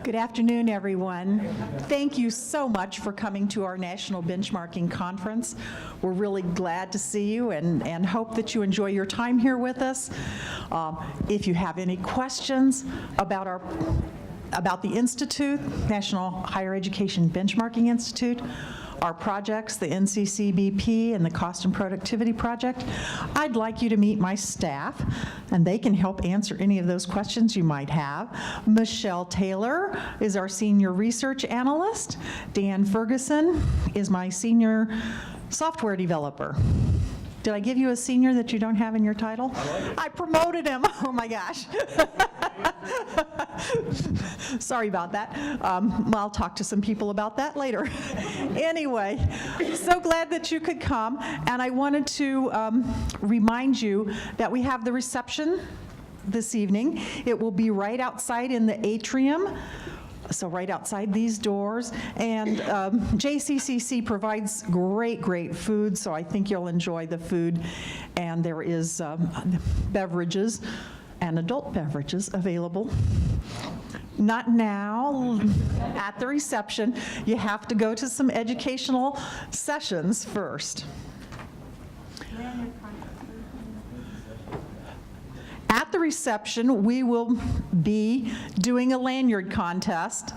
Good afternoon, everyone. Thank you so much for coming to our National Benchmarking Conference. We're really glad to see you and hope that you enjoy your time here with us. If you have any questions about the Institute, National Higher Education Benchmarking Institute, our projects, the NCCBP and the Cost and Productivity Project, I'd like you to meet my staff, and they can help answer any of those questions you might have. Michelle Taylor is our Senior Research Analyst. Dan Ferguson is my Senior Software Developer. Did I give you a senior that you don't have in your title? I promoted him. Oh my gosh. Sorry about that. I'll talk to some people about that later. Anyway, so glad that you could come. And I wanted to remind you that we have the reception this evening. It will be right outside in the atrium. So right outside these doors, and JCCC provides great food, so I think you'll enjoy the food, and there is beverages and adult beverages available. Not now, at the reception. You have to go to some educational sessions first. At the reception, we will be doing a lanyard contest.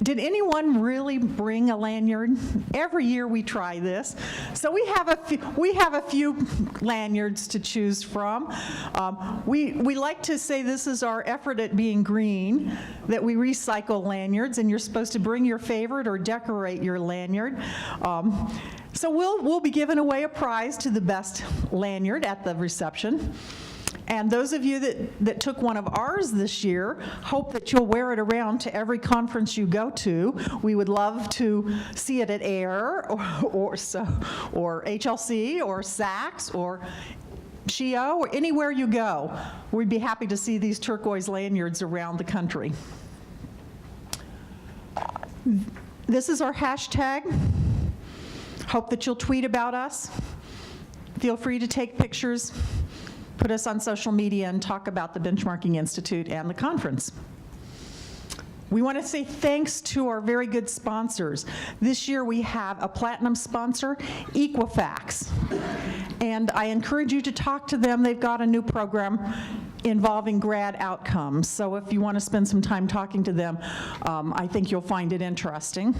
Did anyone really bring a lanyard? Every year we try this. So we have a few lanyards to choose from. We like to say this is our effort at being green, that we recycle lanyards, and you're supposed to bring your favorite or decorate your lanyard. So we'll be giving away a prize to the best lanyard at the reception. And those of you that took one of ours this year, hope that you'll wear it around to every conference you go to. We would love to see it at AIR or HLC or SACS or SHIO or anywhere you go. We'd be happy to see these turquoise lanyards around the country. This is our hashtag. Hope that you'll tweet about us. Feel free to take pictures. Put us on social media and talk about the Benchmarking Institute and the conference. We want to say thanks to our very good sponsors. This year we have a platinum sponsor, Equifax. And I encourage you to talk to them. They've got a new program involving grad outcomes. So if you want to spend some time talking to them, I think you'll find it interesting.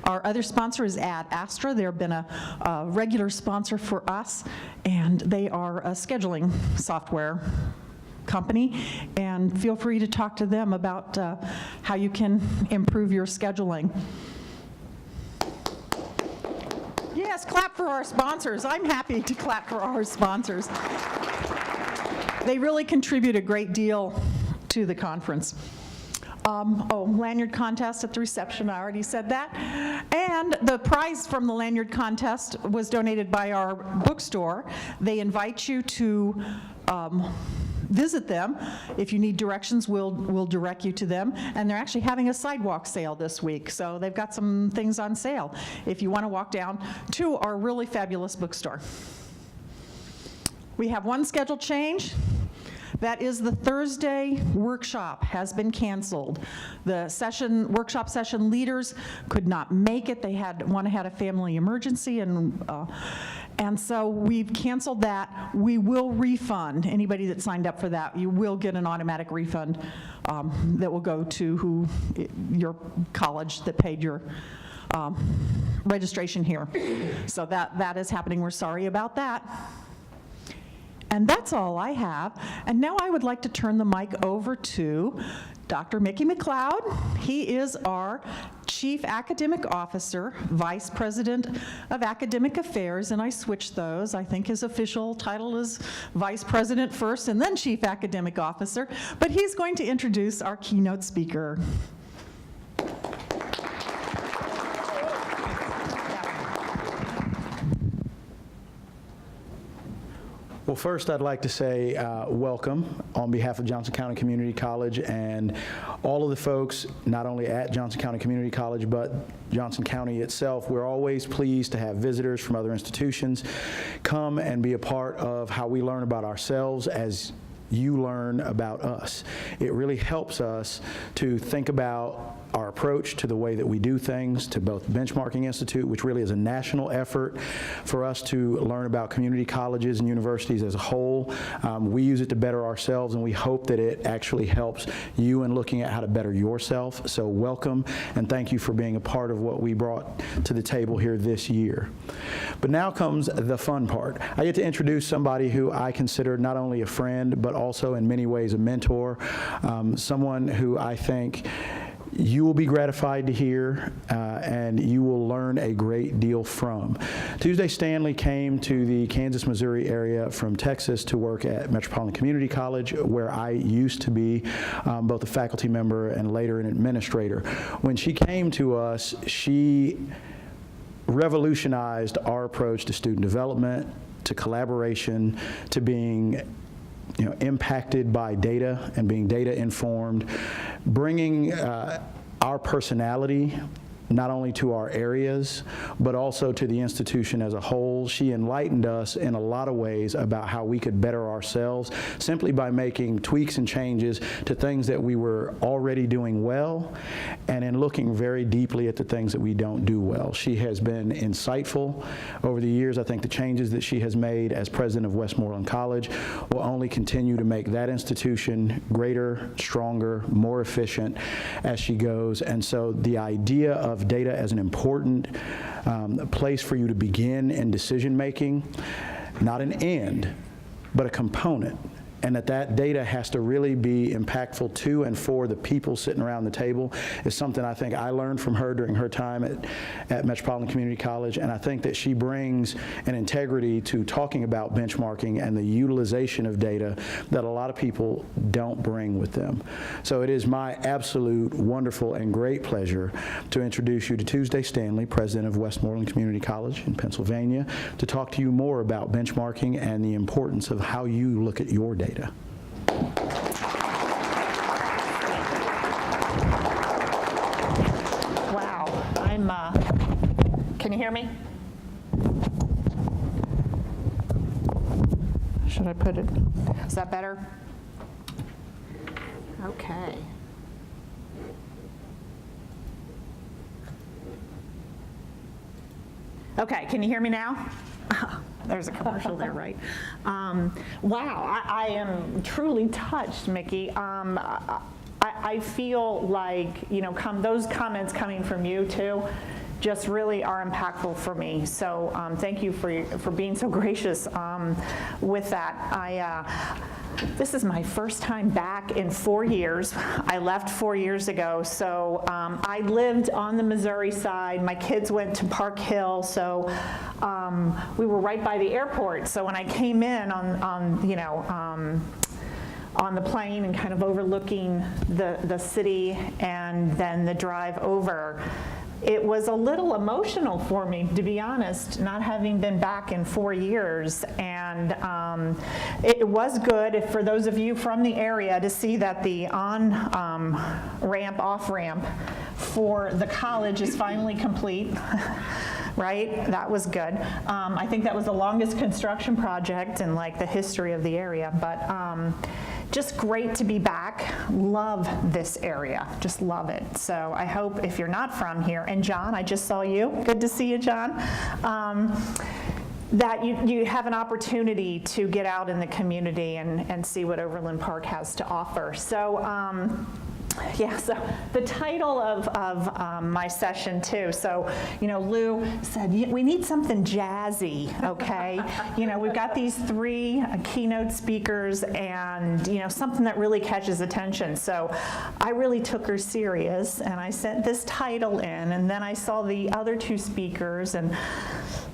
Our other sponsor is Ad Astra. They've been a regular sponsor for us, and they are a scheduling software company, and feel free to talk to them about how you can improve your scheduling. Yes, clap for our sponsors. I'm happy to clap for our sponsors. They really contribute a great deal to the conference. Lanyard contest at the reception, I already said that. And the prize from the lanyard contest was donated by our bookstore. They invite you to visit them. If you need directions, we'll direct you to them. And they're actually having a sidewalk sale this week, so they've got some things on sale if you want to walk down to our really fabulous bookstore. We have one schedule change. That is the Thursday workshop has been canceled. The workshop session leaders could not make it. One had a family emergency, and so we've canceled that. We will refund anybody that signed up for that. You will get an automatic refund that will go to your college that paid your registration here. So that is happening. We're sorry about that. And that's all I have. And now I would like to turn the mic over to Dr. Mickey McLeod. He is our Chief Academic Officer, Vice President of Academic Affairs, and I switched those. I think his official title is Vice President first and then Chief Academic Officer, but he's going to introduce our keynote speaker. Well, first I'd like to say welcome on behalf of Johnson County Community College and all of the folks, not only at Johnson County Community College, but Johnson County itself. We're always pleased to have visitors from other institutions come and be a part of how we learn about ourselves as you learn about us. It really helps us to think about our approach to the way that we do things, to both Benchmarking Institute, which really is a national effort for us to learn about community colleges and universities as a whole. We use it to better ourselves, and we hope that it actually helps you in looking at how to better yourself. So welcome, and thank you for being a part of what we brought to the table here this year. But now comes the fun part. I get to introduce somebody who I consider not only a friend, but also in many ways a mentor, someone who I think you will be gratified to hear, and you will learn a great deal from. Tuesday Stanley came to the Kansas, Missouri area from Texas to work at Metropolitan Community College, where I used to be both a faculty member and later an administrator. When she came to us, she revolutionized our approach to student development, to collaboration, to being impacted by data and being data informed, bringing our personality not only to our areas, but also to the institution as a whole. She enlightened us in a lot of ways about how we could better ourselves simply by making tweaks and changes to things that we were already doing well, and in looking very deeply at the things that we don't do well. She has been insightful over the years. I think the changes that she has made as president of Westmoreland College will only continue to make that institution greater, stronger, more efficient as she goes. And so the idea of data as an important place for you to begin in decision making, not an end, but a component, and that data has to really be impactful to and for the people sitting around the table, is something I think I learned from her during her time at Metropolitan Community College. And I think that she brings an integrity to talking about benchmarking and the utilization of data that a lot of people don't bring with them. So it is my absolute wonderful and great pleasure to introduce you to Tuesday Stanley, president of Westmoreland Community College in Pennsylvania, to talk to you more about benchmarking and the importance of how you look at your data. Wow, can you hear me? Should I put it, is that better? Okay. Okay, can you hear me now? There's a commercial there, right? Wow, I am truly touched, Mickey. I feel like, those comments coming from you too just really are impactful for me. So thank you for being so gracious with that. This is my first time back in 4 years. I left 4 years ago, so I lived on the Missouri side. My kids went to Park Hill, so we were right by the airport. So when I came in on the plane and kind of overlooking the city and then the drive over, it was a little emotional for me, to be honest, not having been back in 4 years. And it was good for those of you from the area to see that the on-ramp, off-ramp for the college is finally complete. Right? That was good. I think that was the longest construction project in the history of the area, but just great to be back. Love this area, just love it. So I hope if you're not from here, and John, I just saw you, good to see you, John, that you have an opportunity to get out in the community and see what Overland Park has to offer. So yeah, so the title of my session too, so, Lou said, we need something jazzy, okay? We've got these 3 keynote speakers and, something that really catches attention. So I really took her serious and I sent this title in, and then I saw the other 2 speakers and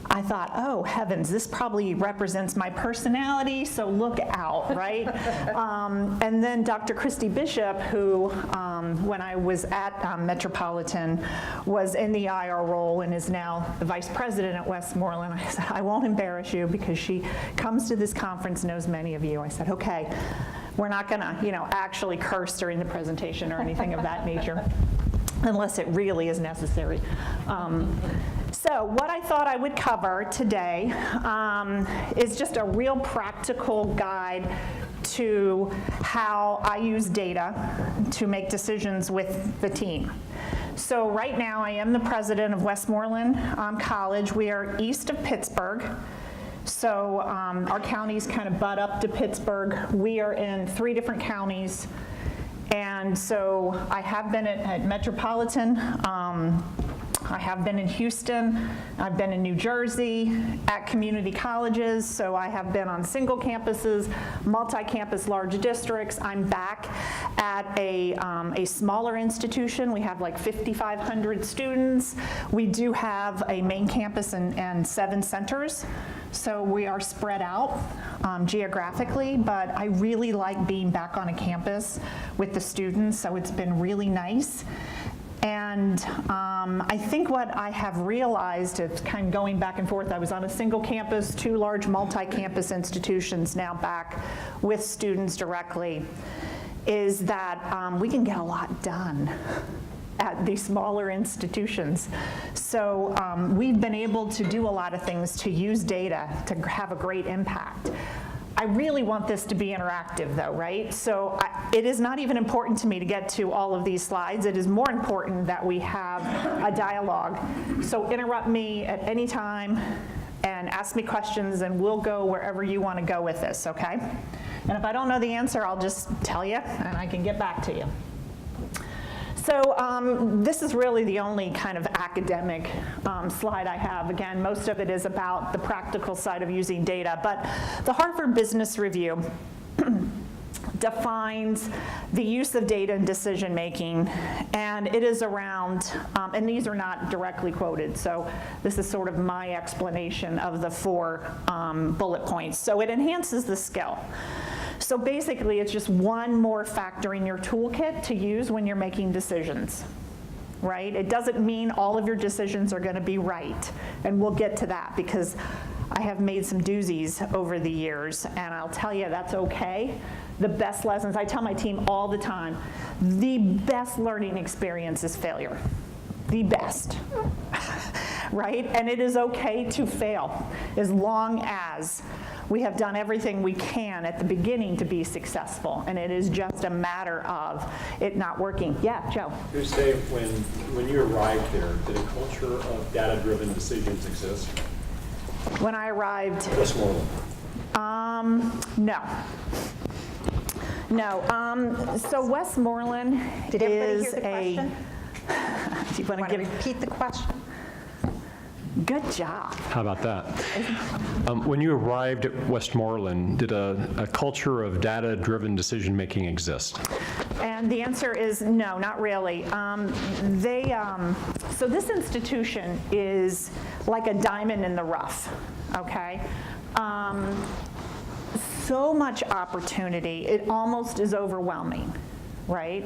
I thought, oh heavens, this probably represents my personality, so look out, right? And then Dr. Christy Bishop, who when I was at Metropolitan was in the IR role and is now the vice president at Westmoreland. I said, I won't embarrass you because she comes to this conference, knows many of you. I said, okay, we're not gonna, actually curse during the presentation or anything of that nature, unless it really is necessary. So what I thought I would cover today is just a real practical guide to how I use data to make decisions with the team. So right now I am the president of Westmoreland College. We are east of Pittsburgh. So our counties kind of butt up to Pittsburgh. We are in 3 different counties. And so I have been at Metropolitan. I have been in Houston, I've been in New Jersey, at community colleges, so I have been on single campuses, multi-campus large districts. I'm back at a smaller institution. We have like 5,500 students. We do have a main campus and 7 centers, so we are spread out geographically, but I really like being back on a campus with the students, so it's been really nice. And I think what I have realized, it's kind of going back and forth, I was on a single campus, 2 large multi-campus institutions, now back with students directly, is that we can get a lot done at these smaller institutions. So we've been able to do a lot of things to use data to have a great impact. I really want this to be interactive though, right? So it is not even important to me to get to all of these slides. It is more important that we have a dialogue. So interrupt me at any time and ask me questions and we'll go wherever you want to go with this, okay? And if I don't know the answer, I'll just tell you and I can get back to you. So this is really the only kind of academic slide I have. Again, most of it is about the practical side of using data, but the Harvard Business Review defines the use of data in decision making, and it is around, and these are not directly quoted, so this is sort of my explanation of the 4 bullet points. So it enhances the skill. So basically, it's just one more factor in your toolkit to use when you're making decisions, right? It doesn't mean all of your decisions are going to be right, and we'll get to that because I have made some doozies over the years, and I'll tell you that's okay. The best lessons, I tell my team all the time, the best learning experience is failure. The best, right? And it is okay to fail as long as we have done everything we can at the beginning to be successful, and it is just a matter of it not working. Yeah, Joe? You say when you arrived there, did a culture of data-driven decisions exist? When I arrived, Westmoreland. no. No. So Westmoreland Did everybody is hear the question? Do you want to Want to give? repeat the question? Good job. How about that? When you arrived at Westmoreland, did a culture of data-driven decision-making exist? And the answer is no, not really. So this institution is like a diamond in the rough, okay? So much opportunity, it almost is overwhelming, right?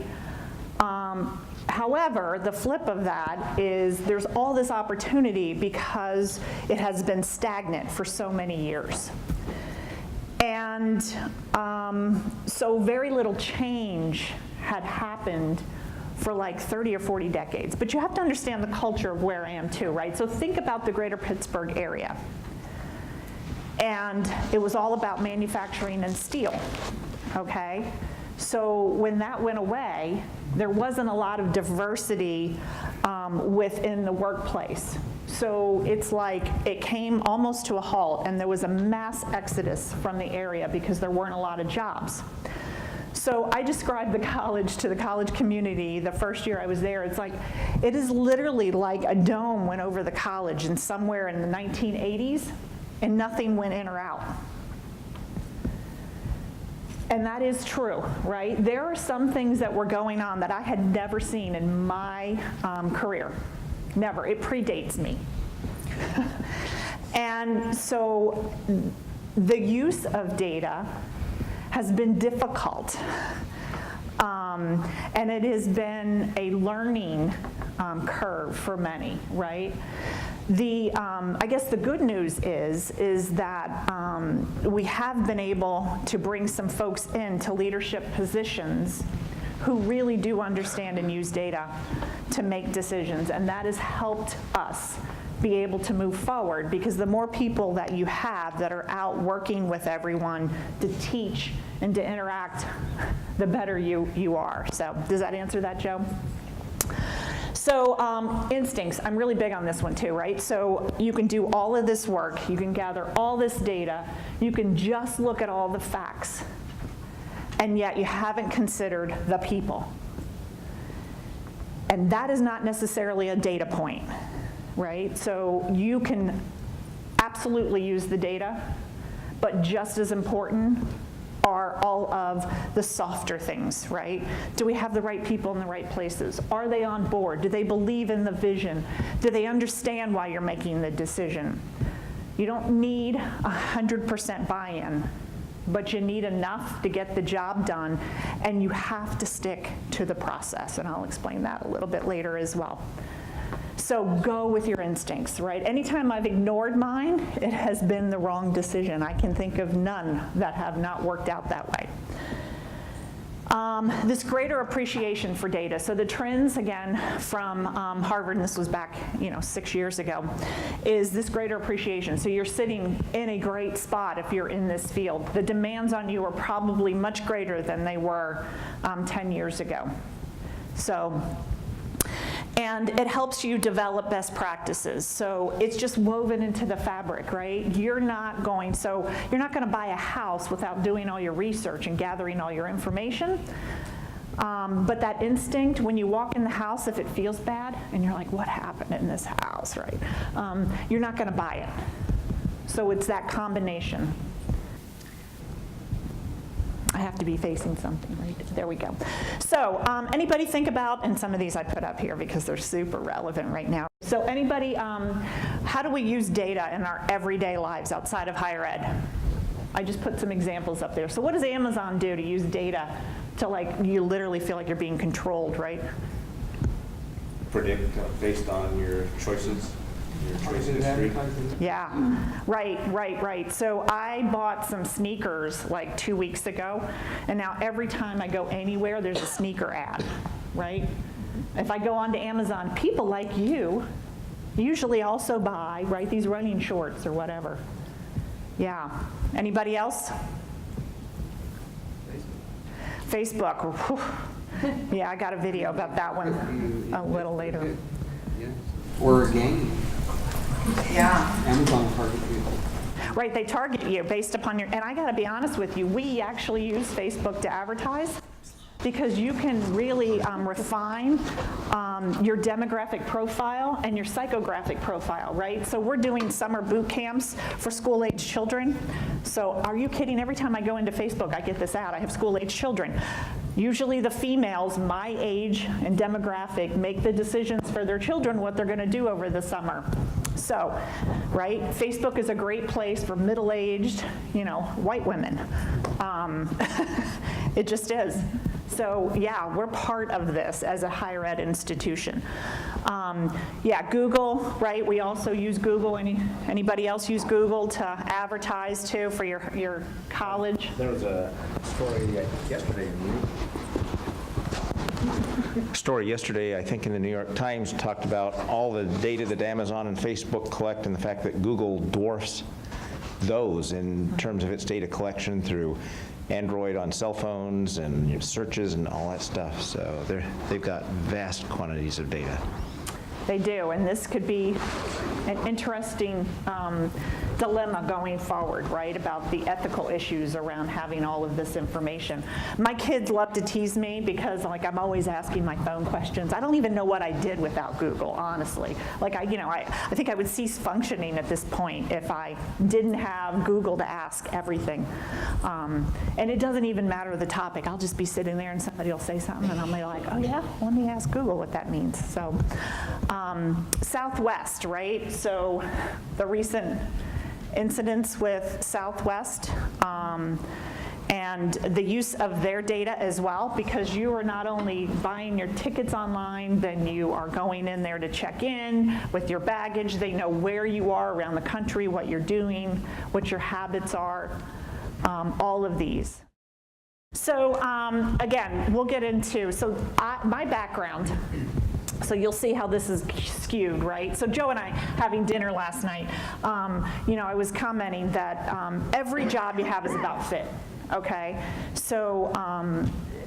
However, the flip of that is there's all this opportunity because it has been stagnant for so many years. And so very little change had happened for like 30 or 40 decades. But you have to understand the culture of where I am too, right? So think about the greater Pittsburgh area. And it was all about manufacturing and steel, okay? So when that went away, there wasn't a lot of diversity within the workplace. So it's like it came almost to a halt, and there was a mass exodus from the area because there weren't a lot of jobs. So I described the college to the college community the first year I was there. It's like, it is literally like a dome went over the college and somewhere in the 1980s, and nothing went in or out. And that is true, right? There are some things that were going on that I had never seen in my career. Never. It predates me. And so the use of data has been difficult. And it has been a learning curve for many, right? I guess the good news is that we have been able to bring some folks into leadership positions who really do understand and use data to make decisions, and that has helped us be able to move forward, because the more people that you have that are out working with everyone to teach and to interact, the better you are. So does that answer that, Joe? So instincts, I'm really big on this one too, right? So you can do all of this work, you can gather all this data, you can just look at all the facts, and yet you haven't considered the people. And that is not necessarily a data point, right? So you can absolutely use the data, but just as important are all of the softer things, right? Do we have the right people in the right places? Are they on board? Do they believe in the vision? Do they understand why you're making the decision? You don't need 100% buy-in, but you need enough to get the job done, and you have to stick to the process, and I'll explain that a little bit later as well. So go with your instincts, right? Anytime I've ignored mine, it has been the wrong decision. I can think of none that have not worked out that way. This greater appreciation for data. So the trends, again, from Harvard, and this was back 6 years ago, is this greater appreciation. So you're sitting in a great spot if you're in this field. The demands on you are probably much greater than they were 10 years ago. So, and it helps you develop best practices. So it's just woven into the fabric, right? You're not going to buy a house without doing all your research and gathering all your information. But that instinct, when you walk in the house, if it feels bad, and you're like, what happened in this house, right? You're not going to buy it. So it's that combination. I have to be facing something, right? There we go. So anybody think about, and some of these I put up here because they're super relevant right now. So anybody, how do we use data in our everyday lives outside of higher ed? I just put some examples up there. So what does Amazon do to use data to you literally feel like you're being controlled, right? Predict based on your choices. Yeah, right. So I bought some sneakers 2 weeks ago, and now every time I go anywhere, there's a sneaker ad, right? If I go onto Amazon, people like you usually also buy, right, these running shorts or whatever. Yeah. Anybody else? Facebook. Whew. Yeah, I got a video about that one a little later. Or a game. Yeah. Amazon target you. Right, they target you based upon your, and I gotta be honest with you, we actually use Facebook to advertise because you can really refine your demographic profile and your psychographic profile, right? So we're doing summer boot camps for school-age children. So are you kidding? Every time I go into Facebook, I get this ad. I have school-age children. Usually the females my age and demographic make the decisions for their children what they're going to do over the summer. So, right, Facebook is a great place for middle-aged, white women. It just is. So yeah, we're part of this as a higher ed institution. Yeah, Google, right? We also use Google. Anybody else use Google to advertise too for your college? There was a story yesterday, I think in the New York Times, talked about all the data that Amazon and Facebook collect and the fact that Google dwarfs those in terms of its data collection through Android on cell phones and searches and all that stuff. So they've got vast quantities of data. They do, and this could be an interesting dilemma going forward, right, about the ethical issues around having all of this information. My kids love to tease me because I'm always asking my phone questions. I don't even know what I did without Google, honestly. I think I would cease functioning at this point if I didn't have Google to ask everything. And it doesn't even matter the topic. I'll just be sitting there and somebody will say something and I'll be like, oh yeah, let me ask Google what that means. So. Southwest, right? So the recent incidents with Southwest and the use of their data as well, because you are not only buying your tickets online, then you are going in there to check in with your baggage. They know where you are around the country, what you're doing, what your habits are, all of these. So again, we'll get into, my background, so you'll see how this is skewed, right? So Joe and I, having dinner last night, I was commenting that every job you have is about fit, okay? So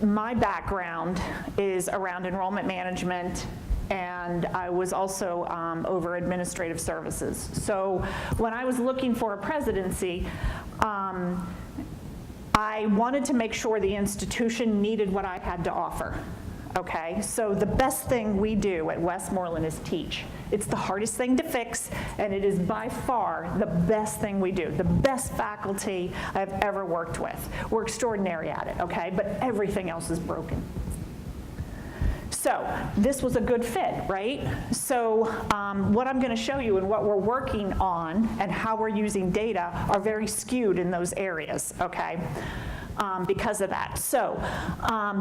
my background is around enrollment management, and I was also over administrative services. So when I was looking for a presidency, I wanted to make sure the institution needed what I had to offer, okay? So the best thing we do at Westmoreland is teach. It's the hardest thing to fix, and it is by far the best thing we do, the best faculty I've ever worked with. We're extraordinary at it, okay? But everything else is broken. So this was a good fit, right? So what I'm going to show you and what we're working on and how we're using data are very skewed in those areas, okay? Because of that. So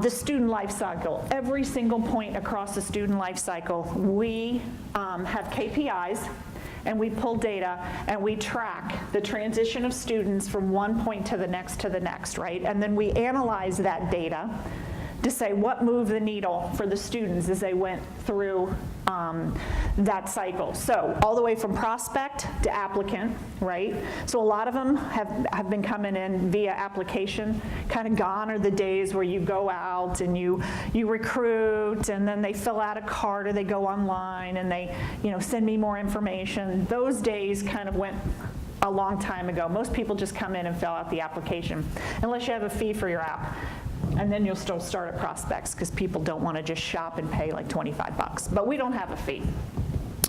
the student life cycle, every single point across the student life cycle, we have KPIs, and we pull data, and we track the transition of students from one point to the next, right? And then we analyze that data to say what moved the needle for the students as they went through that cycle. So all the way from prospect to applicant, right? So a lot of them have been coming in via application. Kind of gone are the days where you go out and you recruit, and then they fill out a card, or they go online and they send me more information. Those days kind of went a long time ago. Most people just come in and fill out the application, unless you have a fee for your app. And then you'll still start at prospects, because people don't want to just shop and pay like 25 bucks. But we don't have a fee.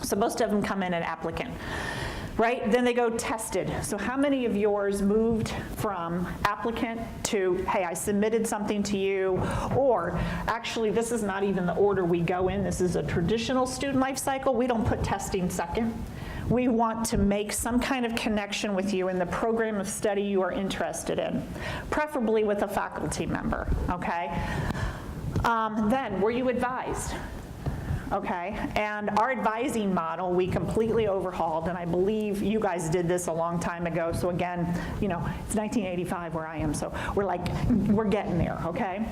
So most of them come in an applicant, right? Then they go tested. So how many of yours moved from applicant to, hey, I submitted something to you, or actually this is not even the order we go in. This is a traditional student life cycle. We don't put testing second. We want to make some kind of connection with you in the program of study you are interested in, preferably with a faculty member, okay? Then, were you advised? Okay, and our advising model we completely overhauled, and I believe you guys did this a long time ago. So again, it's 1985 where I am, so we're getting there, okay?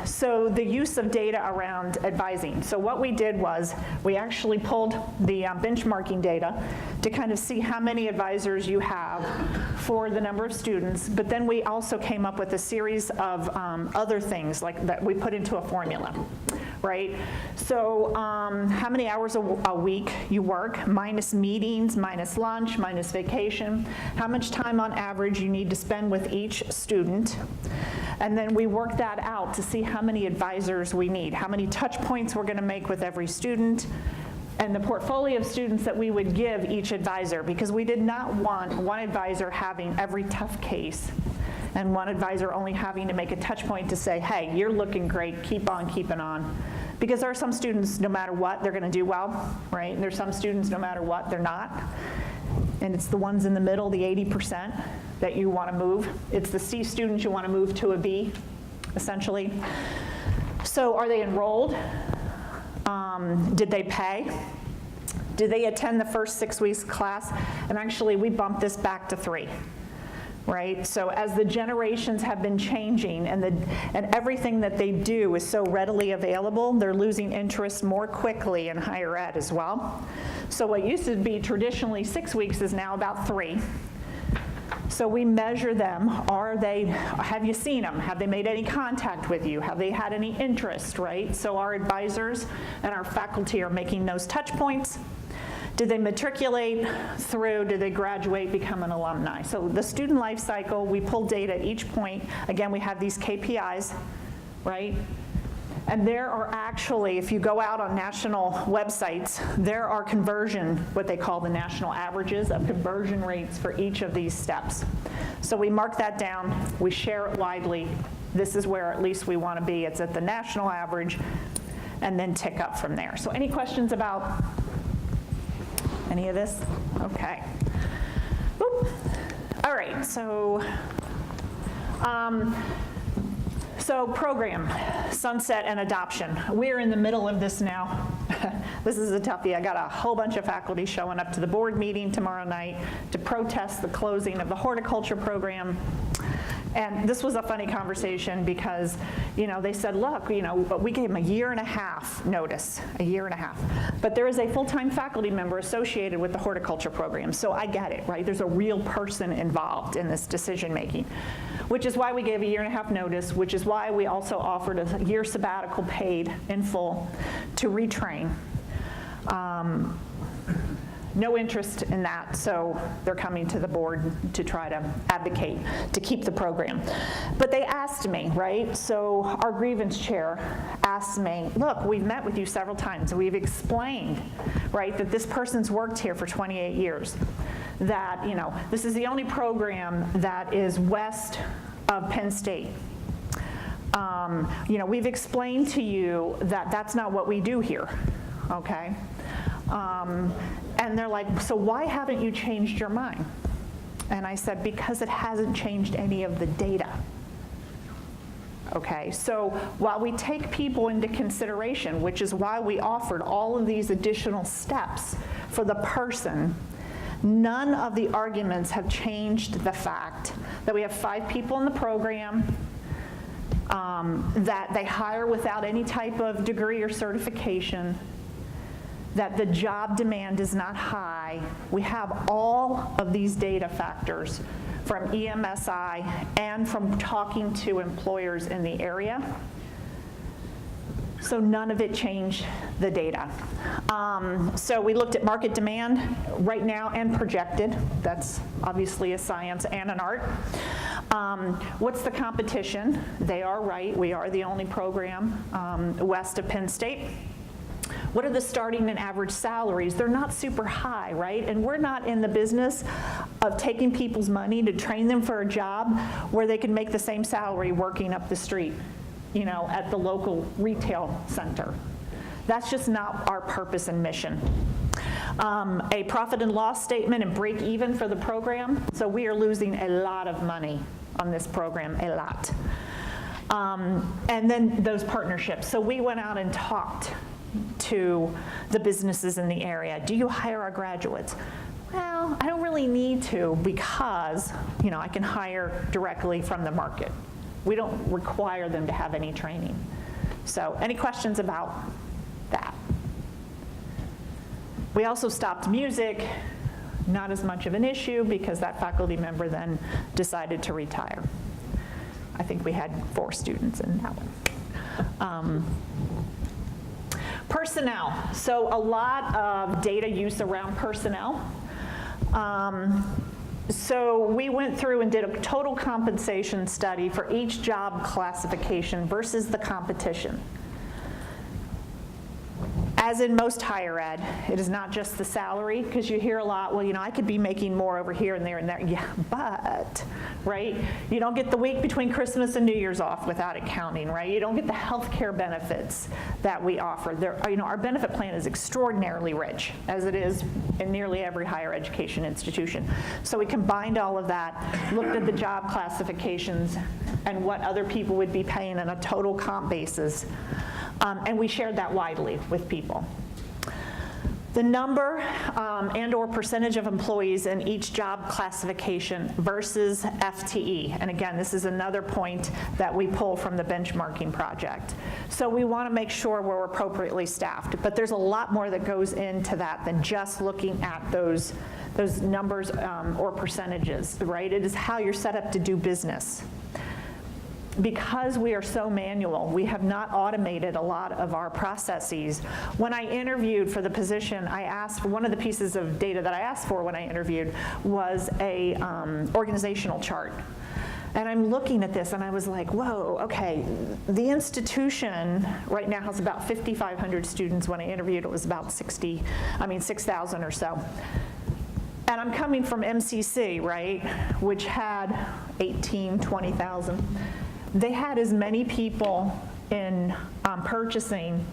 So the use of data around advising. So what we did was we actually pulled the benchmarking data to kind of see how many advisors you have for the number of students, but then we also came up with a series of other things like that we put into a formula, right? So how many hours a week you work, minus meetings, minus lunch, minus vacation, how much time on average you need to spend with each student, and then we work that out to see how many advisors we need, how many touch points we're going to make with every student, and the portfolio of students that we would give each advisor, because we did not want one advisor having every tough case and one advisor only having to make a touch point to say, hey, you're looking great, keep on keeping on. Because there are some students, no matter what, they're going to do well, right? And there's some students, no matter what, they're not. And it's the ones in the middle, the 80%, that you want to move. It's the C students you want to move to a B, essentially. So are they enrolled? Did they pay? Did they attend the first 6 weeks class? And actually, we bumped this back to 3. Right? So as the generations have been changing and everything that they do is so readily available, they're losing interest more quickly in higher ed as well. So what used to be traditionally 6 weeks is now about 3. So we measure them. Have you seen them? Have they made any contact with you? Have they had any interest, right? So our advisors and our faculty are making those touch points. Did they matriculate through? Did they graduate, become an alumni? So the student life cycle, we pull data at each point. Again, we have these KPIs, right? And there are actually, if you go out on national websites, there are what they call the national averages of conversion rates for each of these steps. So we mark that down, we share it widely. This is where at least we want to be. It's at the national average, and then tick up from there. So any questions about any of this? Okay. Oop. All right, so program, sunset and adoption. We're in the middle of this now. This is a toughie. I got a whole bunch of faculty showing up to the board meeting tomorrow night to protest the closing of the horticulture program. And this was a funny conversation because, they said, look, we gave them a 1.5 year notice, a 1.5 year. But there is a full-time faculty member associated with the horticulture program, so I get it, right? There's a real person involved in this decision-making, which is why we gave a 1.5 year notice, which is why we also offered a year sabbatical paid in full to retrain. No interest in that, so they're coming to the board to try to advocate to keep the program. But they asked me, right? So our grievance chair asked me, look, we've met with you several times. We've explained, right, that this person's worked here for 28 years, that, this is the only program that is west of Penn State. We've explained to you that that's not what we do here, okay? And they're like, so why haven't you changed your mind? And I said, because it hasn't changed any of the data. Okay, so while we take people into consideration, which is why we offered all of these additional steps for the person, none of the arguments have changed the fact that we have 5 people in the program, that they hire without any type of degree or certification, that the job demand is not high. We have all of these data factors from EMSI and from talking to employers in the area. So none of it changed the data. So we looked at market demand right now and projected. That's obviously a science and an art. What's the competition? They are right. We are the only program west of Penn State. What are the starting and average salaries? They're not super high, right? And we're not in the business of taking people's money to train them for a job where they can make the same salary working up the street, at the local retail center. That's just not our purpose and mission. A profit and loss statement and break even for the program. So we are losing a lot of money on this program, a lot. And then those partnerships. So we went out and talked to the businesses in the area. Do you hire our graduates? Well, I don't really need to because, I can hire directly from the market. We don't require them to have any training. So any questions about that? We also stopped music, not as much of an issue because that faculty member then decided to retire. I think we had 4 students in that one. Personnel. So a lot of data use around personnel. So we went through and did a total compensation study for each job classification versus the competition. As in most higher ed, it is not just the salary, because you hear a lot, well, I could be making more over here and there and there. Yeah, but, right? You don't get the week between Christmas and New Year's off without it counting, right? You don't get the health care benefits that we offer. Our benefit plan is extraordinarily rich, as it is in nearly every higher education institution. So we combined all of that, looked at the job classifications and what other people would be paying on a total comp basis. And we shared that widely with people. The number and/or percentage of employees in each job classification versus FTE. And again, this is another point that we pull from the benchmarking project. So we want to make sure we're appropriately staffed. But there's a lot more that goes into that than just looking at those numbers or percentages, right? It is how you're set up to do business. Because we are so manual, we have not automated a lot of our processes. When I interviewed for the position, I asked for one of the pieces of data that I asked for when I interviewed was a organizational chart. And I'm looking at this and I was like, whoa, okay, the institution right now has about 5,500 students. When I interviewed, it was about 6,000 or so. And I'm coming from MCC, right, which had 18, 20,000. They had as many people in purchasing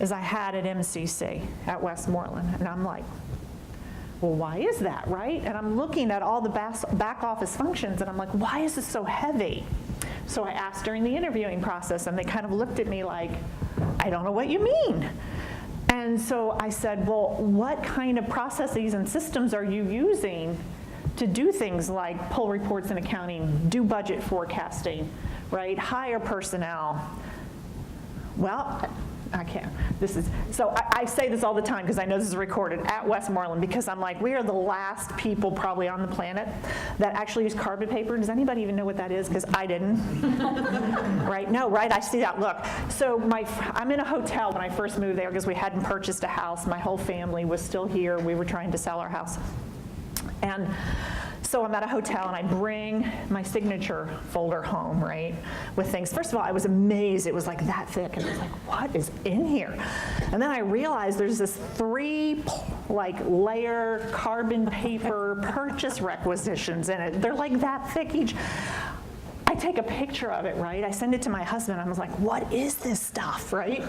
as I had at MCC at Westmoreland. And I'm like, well, why is that, right? And I'm looking at all the back office functions and I'm like, why is this so heavy? So I asked during the interviewing process and they kind of looked at me like, I don't know what you mean. And so I said, well, what kind of processes and systems are you using to do things like pull reports and accounting, do budget forecasting, right? Hire personnel. Well, I can't. So I say this all the time because I know this is recorded at Westmoreland, because I'm like, we are the last people probably on the planet that actually use carbon paper. Does anybody even know what that is? Because I didn't. Right? No, right? I see that. Look. So I'm in a hotel when I first moved there because we hadn't purchased a house. My whole family was still here. We were trying to sell our house. And so I'm at a hotel and I bring my signature folder home, right, with things. First of all, I was amazed it was like that thick, and I was like, what is in here? And then I realized there's this 3-layer carbon paper purchase requisitions in it. They're like that thick each. I take a picture of it, right? I send it to my husband. I was like, what is this stuff, right?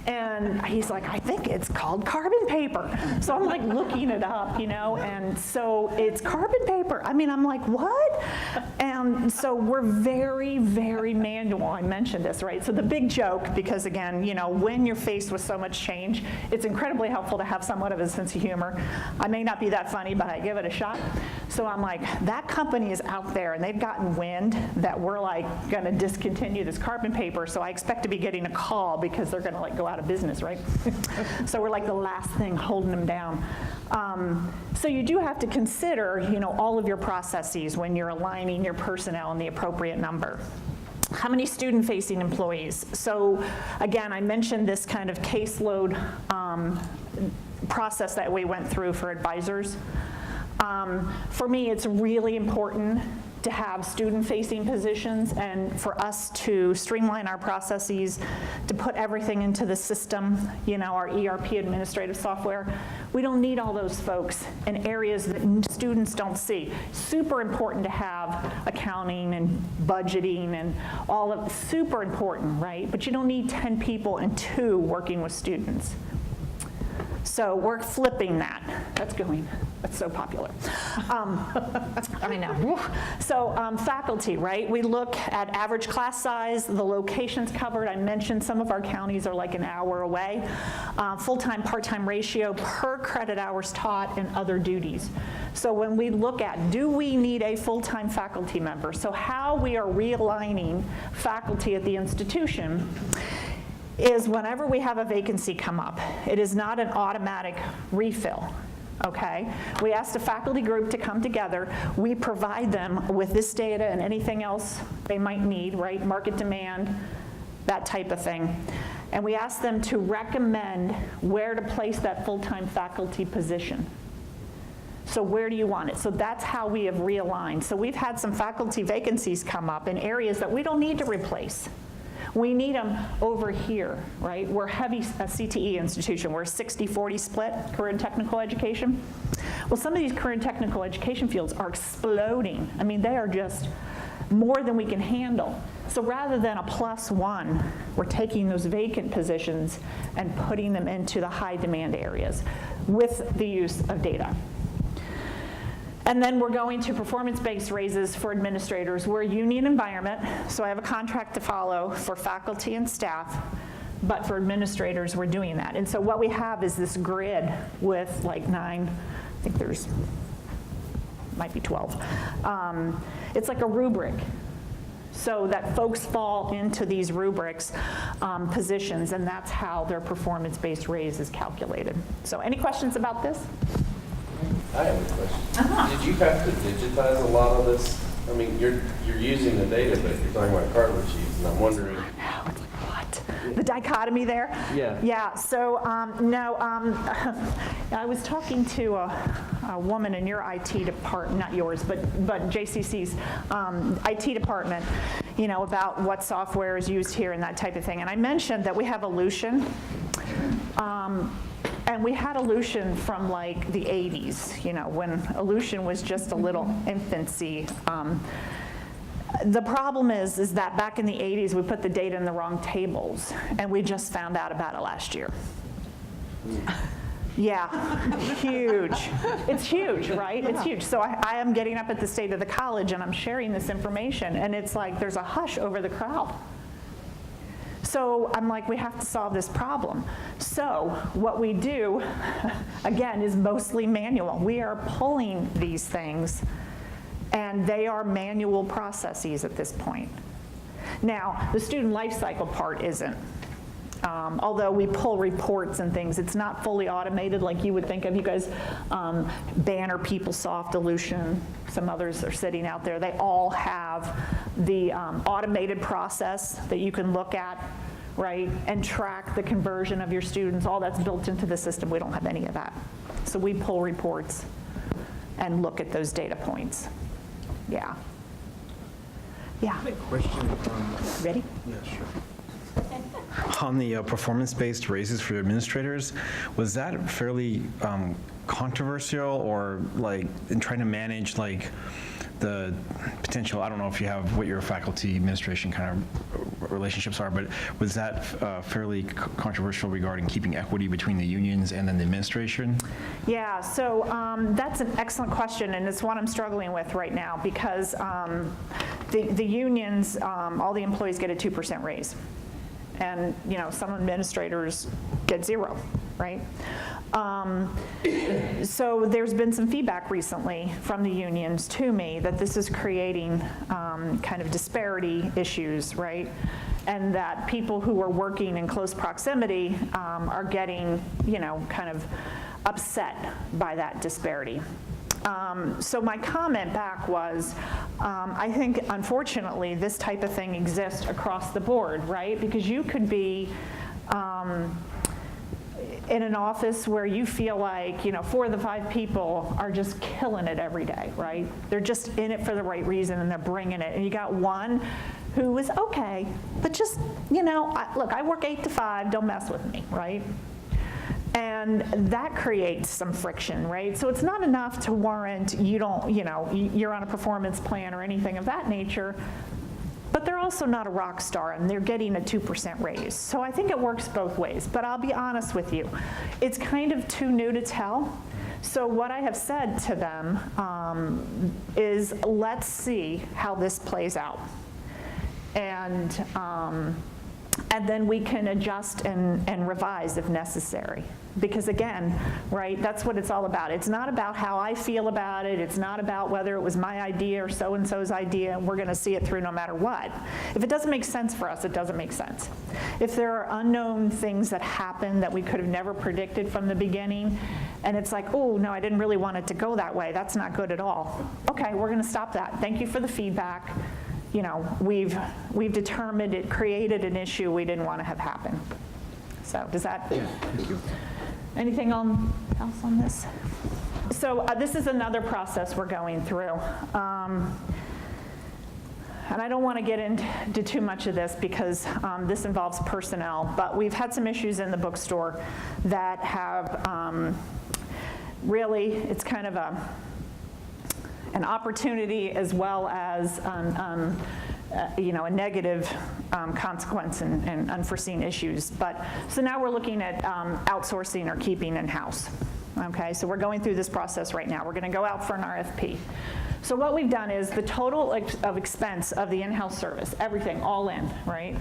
And he's like, I think it's called carbon paper. So I'm like looking it up, and so it's carbon paper. I mean, I'm like, what? And so we're very, very manual. I mentioned this, right? So the big joke, because again, when you're faced with so much change, it's incredibly helpful to have somewhat of a sense of humor. I may not be that funny, but I give it a shot. So I'm like, that company is out there and they've gotten wind that we're like gonna discontinue this carbon paper. So I expect to be getting a call because they're gonna go out of business, right? So we're like the last thing holding them down. So you do have to consider, all of your processes when you're aligning your personnel in the appropriate number. How many student-facing employees? So again, I mentioned this kind of caseload process that we went through for advisors. For me, it's really important to have student-facing positions and for us to streamline our processes, to put everything into the system, our ERP administrative software. We don't need all those folks in areas that students don't see. Super important to have accounting and budgeting and all of super important, right? But you don't need 10 people and 2 working with students. So we're flipping that. That's so popular. I know. So faculty, right? We look at average class size, the locations covered. I mentioned some of our counties are like an hour away. Full-time, part-time ratio, per credit hours taught, and other duties. So when we look at, do we need a full-time faculty member? So how we are realigning faculty at the institution is whenever we have a vacancy come up, it is not an automatic refill, okay? We ask the faculty group to come together. We provide them with this data and anything else they might need, right? Market demand, that type of thing. And we ask them to recommend where to place that full-time faculty position. So where do you want it? So that's how we have realigned. So we've had some faculty vacancies come up in areas that we don't need to replace. We need them over here, right? We're heavy a CTE institution. We're a 60-40 split, career and technical education. Well, some of these career and technical education fields are exploding. I mean, they are just more than we can handle. So rather than a +1, we're taking those vacant positions and putting them into the high demand areas with the use of data. And then we're going to performance-based raises for administrators. We're a union environment, so I have a contract to follow for faculty and staff, but for administrators, we're doing that. And so what we have is this grid with like 9, I think there's, might be 12. It's like a rubric, so that folks fall into these rubrics positions, and that's how their performance-based raise is calculated. So any questions about this? I have a question. Did you have to digitize a lot of this? I mean, you're using the data, but you're talking about carbon sheets, and I'm wondering. No, it's like, what? The dichotomy there? Yeah. Yeah, so no, I was talking to a woman in your IT department, not yours, but JCC's IT department, about what software is used here and that type of thing. And I mentioned that we have Illusion. And we had Illusion from like the 80s, when Illusion was just a little infancy. The problem is that back in the 80s, we put the data in the wrong tables, and we just found out about it last year. Yeah, huge. It's huge, right? It's huge. So I am getting up at the state of the college, and I'm sharing this information, and it's like there's a hush over the crowd. So I'm like, we have to solve this problem. So what we do, again, is mostly manual. We are pulling these things, and they are manual processes at this point. Now, the student life cycle part isn't. Although we pull reports and things, it's not fully automated like you would think of. You guys, Banner, PeopleSoft, Illusion, some others are sitting out there. They all have the automated process that you can look at, right, and track the conversion of your students. All that's built into the system. We don't have any of that. So we pull reports and look at those data points. Yeah. Yeah. Question. Ready? Yeah, sure. On the performance-based raises for administrators, was that fairly controversial, or like in trying to manage like the potential, I don't know if you have what your faculty administration kind of relationships are, but was that fairly controversial regarding keeping equity between the unions and then the administration? Yeah, so that's an excellent question, and it's one I'm struggling with right now because the unions, all the employees get a 2% raise. And, you know, some administrators get 0, right? So there's been some feedback recently from the unions to me that this is creating kind of disparity issues, right? And that people who are working in close proximity are getting, you know, kind of upset by that disparity. So my comment back was, I think, unfortunately, this type of thing exists across the board, right? Because you could be in an office where you feel like, you know, 4 of the 5 people are just killing it every day, right? They're just in it for the right reason and they're bringing it. And you got one who is okay, but just, you know, look, I work 8 to 5, don't mess with me, right? And that creates some friction, right? So it's not enough to warrant you're on a performance plan or anything of that nature, but they're also not a rock star and they're getting a 2% raise. So I think it works both ways, but I'll be honest with you, it's kind of too new to tell. So what I have said to them is, let's see how this plays out. And then we can adjust and revise if necessary. Because again, right, that's what it's all about. It's not about how I feel about it. It's not about whether it was my idea or so-and-so's idea, and we're going to see it through no matter what. If it doesn't make sense for us, it doesn't make sense. If there are unknown things that happen that we could have never predicted from the beginning, and it's like, oh, no, I didn't really want it to go that way. That's not good at all. Okay, we're going to stop that. Thank you for the feedback. You know, we've determined it created an issue we didn't want to have happen. So does that? Yeah, thank you. Anything else on this? So this is another process we're going through. And I don't want to get into too much of this because this involves personnel, but we've had some issues in the bookstore that have really, it's kind of an opportunity as well as a negative consequence and unforeseen issues. But so now we're looking at outsourcing or keeping in-house. Okay, so we're going through this process right now. We're going to go out for an RFP. So what we've done is the total of expense of the in-house service, everything, all in, right?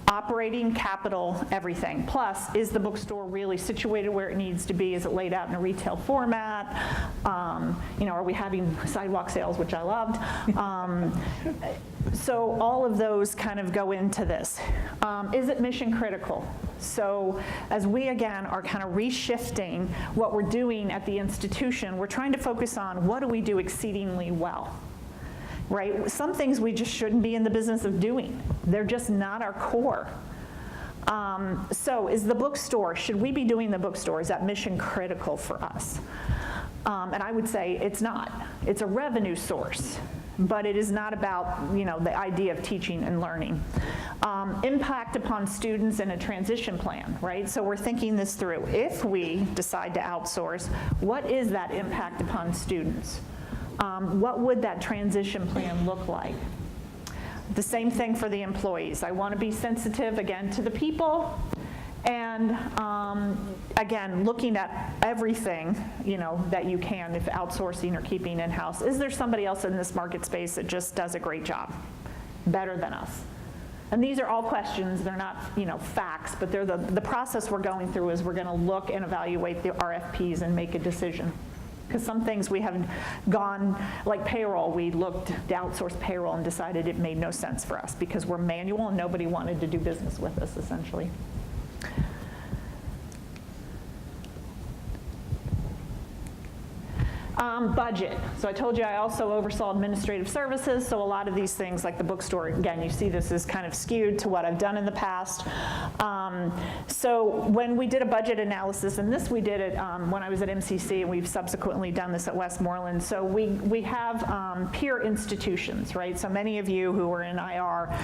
Operating, capital, everything. Plus, is the bookstore really situated where it needs to be? Is it laid out in a retail format? Are we having sidewalk sales, which I loved? So all of those kind of go into this. Is it mission critical? So as we, again, are kind of reshifting what we're doing at the institution, we're trying to focus on what do we do exceedingly well. Right? Some things we just shouldn't be in the business of doing. They're just not our core. So is the bookstore, should we be doing the bookstore? Is that mission critical for us? And I would say it's not. It's a revenue source, but it is not about, the idea of teaching and learning. Impact upon students in a transition plan, right? So we're thinking this through. If we decide to outsource, what is that impact upon students? What would that transition plan look like? The same thing for the employees. I want to be sensitive, again, to the people. And again, looking at everything, that you can, if outsourcing or keeping in-house. Is there somebody else in this market space that just does a great job, better than us? And these are all questions, they're not, facts, but they're the process we're going through is we're gonna look and evaluate the RFPs and make a decision. Because some things we haven't gone, like payroll, we looked to outsource payroll and decided it made no sense for us because we're manual and nobody wanted to do business with us, essentially. Budget. So I told you I also oversaw administrative services, so a lot of these things, like the bookstore, again, you see this is kind of skewed to what I've done in the past. So when we did a budget analysis, and this we did it when I was at MCC, and we've subsequently done this at Westmoreland, so we have peer institutions, right? So many of you who are in IR,